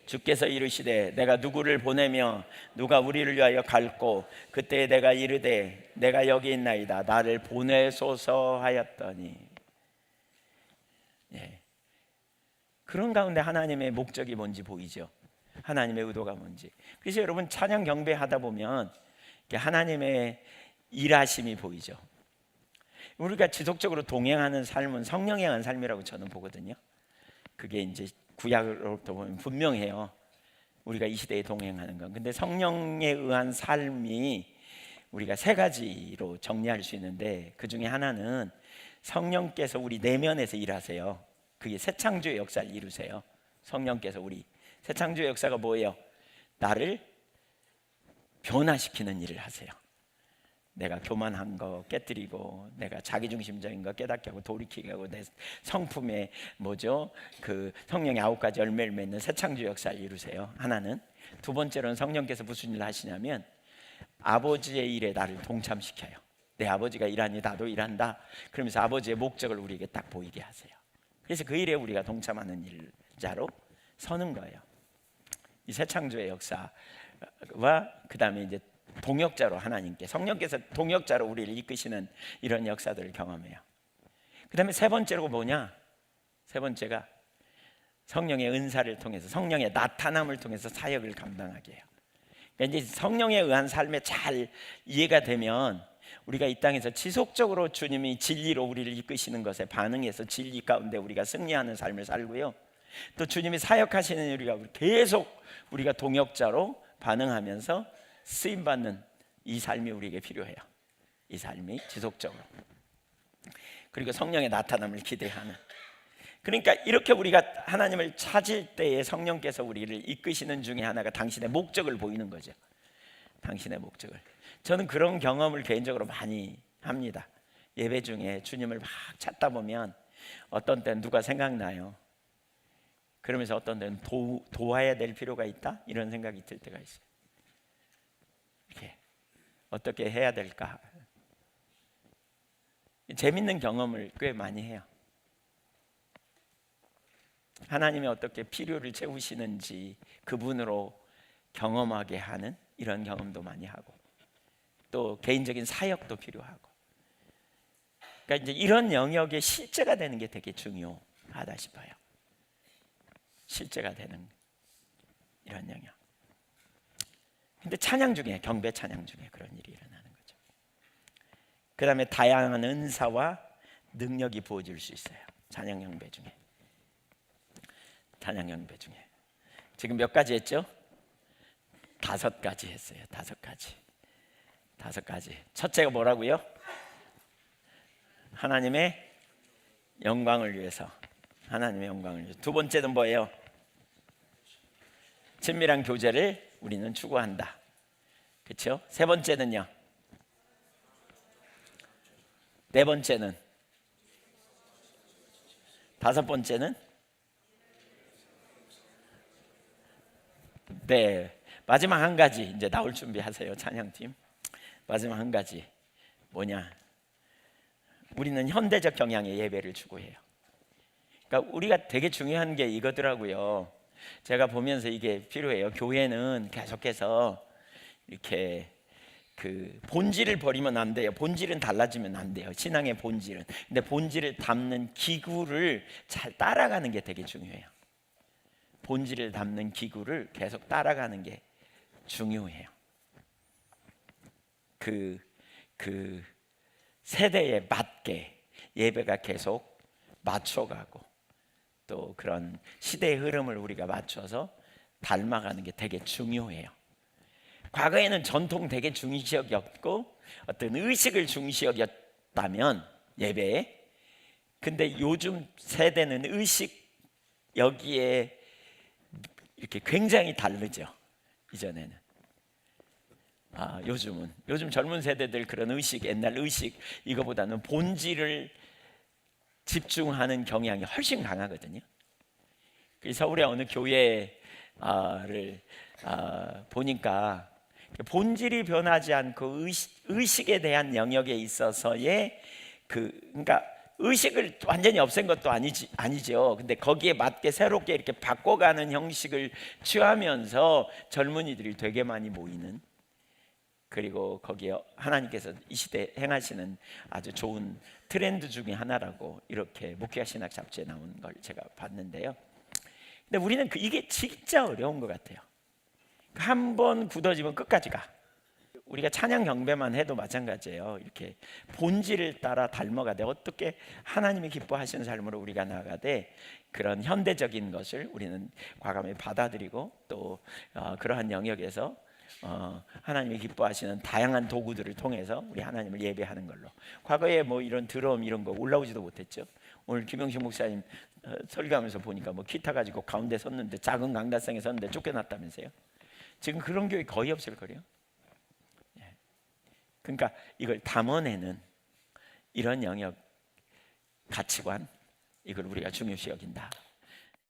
주께서 이르시되 내가 누구를 보내며 누가 우리를 위하여 갈고 그때 내가 이르되 내가 여기 있나이다 나를 보내소서 하였더니. 그런 가운데 하나님의 목적이 뭔지 보이죠. 하나님의 의도가 뭔지. 그래서 여러분 찬양 경배하다 보면 하나님의 일하심이 보이죠. 우리가 지속적으로 동행하는 삶은 성령에 의한 삶이라고 저는 보거든요. 그게 이제 구약으로부터 보면 분명해요. 우리가 이 시대에 동행하는 건. 근데 성령에 의한 삶이 우리가 3가지로 정리할 수 있는데, 그 중에 하나는 성령께서 우리 내면에서 일하세요. 그게 새 창조의 역사를 이루세요. 성령께서 우리 새 창조의 역사가 뭐예요? 나를 변화시키는 일을 하세요. 내가 교만한 거 깨뜨리고, 내가 자기중심적인 거 깨닫게 하고 돌이키게 하고, 내 성품에 그 성령의 9가지 열매를 맺는 새 창조 역사를 이루세요. 하나는. 두 번째로는 성령께서 무슨 일을 하시냐면 아버지의 일에 나를 동참시켜요. 내 아버지가 일하니 나도 일한다. 그러면서 아버지의 목적을 우리에게 딱 보이게 하세요. 그래서 그 일에 우리가 동참하는 일자로 서는 거예요. 이 새 창조의 역사와 그 다음에 이제 동역자로 하나님께, 성령께서 동역자로 우리를 이끄시는 이런 역사들을 경험해요. 그 다음에 3번째로 뭐냐? 3번째가 성령의 은사를 통해서, 성령의 나타남을 통해서 사역을 감당하게 해요. 그러니까 이제 성령에 의한 삶에 잘 이해가 되면 우리가 이 땅에서 지속적으로 주님이 진리로 우리를 이끄시는 것에 반응해서 진리 가운데 우리가 승리하는 삶을 살고요. 또 주님이 사역하시는 우리가 계속 우리가 동역자로 반응하면서 쓰임받는 이 삶이 우리에게 필요해요. 이 삶이 지속적으로. 그리고 성령의 나타남을 기대하는. 그러니까 이렇게 우리가 하나님을 찾을 때에 성령께서 우리를 이끄시는 중에 하나가 당신의 목적을 보이는 거죠. 당신의 목적을. 저는 그런 경험을 개인적으로 많이 합니다. 예배 중에 주님을 막 찾다 보면 어떤 때는 누가 생각나요. 그러면서 어떤 때는 도와야 될 필요가 있다, 이런 생각이 들 때가 있어요. 이렇게 어떻게 해야 될까? 재밌는 경험을 꽤 많이 해요. 하나님이 어떻게 필요를 채우시는지 그분으로 경험하게 하는 이런 경험도 많이 하고, 또 개인적인 사역도 필요하고. 그러니까 이제 이런 영역의 실제가 되는 게 되게 중요하다 싶어요. 실제가 되는 이런 영역. 근데 찬양 중에, 경배 찬양 중에 그런 일이 일어나는 거죠. 그 다음에 다양한 은사와 능력이 부어질 수 있어요. 찬양 경배 중에. 찬양 경배 중에 지금 몇 가지 했죠? 5가지 했어요. 5가지. 5가지. 첫째가 뭐라고요? 하나님의 영광을 위해서. 하나님의 영광을 위해서. 두 번째는 뭐예요? 친밀한 교제를 우리는 추구한다. 그렇죠? 세 번째는요? 네 번째는? 다섯 번째는? 네, 마지막 한 가지 이제 나올 준비하세요, 찬양팀. 마지막 한 가지 뭐냐? 우리는 현대적 경향의 예배를 추구해요. 그러니까 우리가 되게 중요한 게 이거더라고요. 제가 보면서 이게 필요해요. 교회는 계속해서 이렇게 그 본질을 버리면 안 돼요. 본질은 달라지면 안 돼요. 신앙의 본질은. 근데 본질을 담는 기구를 잘 따라가는 게 되게 중요해요. 본질을 담는 기구를 계속 따라가는 게 중요해요. 그 세대에 맞게 예배가 계속 맞춰가고 또 그런 시대의 흐름을 우리가 맞춰서 닮아가는 게 되게 중요해요. 과거에는 전통 되게 중시 여겼고 어떤 의식을 중시 여겼다면 예배에, 근데 요즘 세대는 의식 여기에 이렇게 굉장히 다르죠. 이전에는 요즘 젊은 세대들 그런 의식, 옛날 의식 이거보다는 본질을 집중하는 경향이 훨씬 강하거든요. 서울의 어느 교회를 보니까 본질이 변하지 않고 의식에 대한 영역에 있어서의 그러니까 의식을 완전히 없앤 것도 아니죠. 근데 거기에 맞게 새롭게 이렇게 바꿔가는 형식을 취하면서 젊은이들이 되게 많이 모이는, 그리고 거기에 하나님께서 이 시대에 행하시는 아주 좋은 트렌드 중에 하나라고 이렇게 목회와 신학 잡지에 나온 걸 제가 봤는데요. 근데 우리는 이게 진짜 어려운 것 같아요. 한 번 굳어지면 끝까지 가. 우리가 찬양 경배만 해도 마찬가지예요. 이렇게 본질을 따라 닮아가되 어떻게 하나님이 기뻐하시는 삶으로 우리가 나아가되 그런 현대적인 것을 우리는 과감히 받아들이고 또 그러한 영역에서 하나님이 기뻐하시는 다양한 도구들을 통해서 우리 하나님을 예배하는 걸로. 과거에 뭐 이런 드럼 이런 거 올라오지도 못했죠. 오늘 김영식 목사님 설교하면서 보니까 뭐 기타 가지고 가운데 섰는데 작은 강단성에 섰는데 쫓겨났다면서요. 지금 그런 교회 거의 없을 거예요. 그러니까 이걸 담아내는 이런 영역 가치관, 이걸 우리가 중요시 여긴다.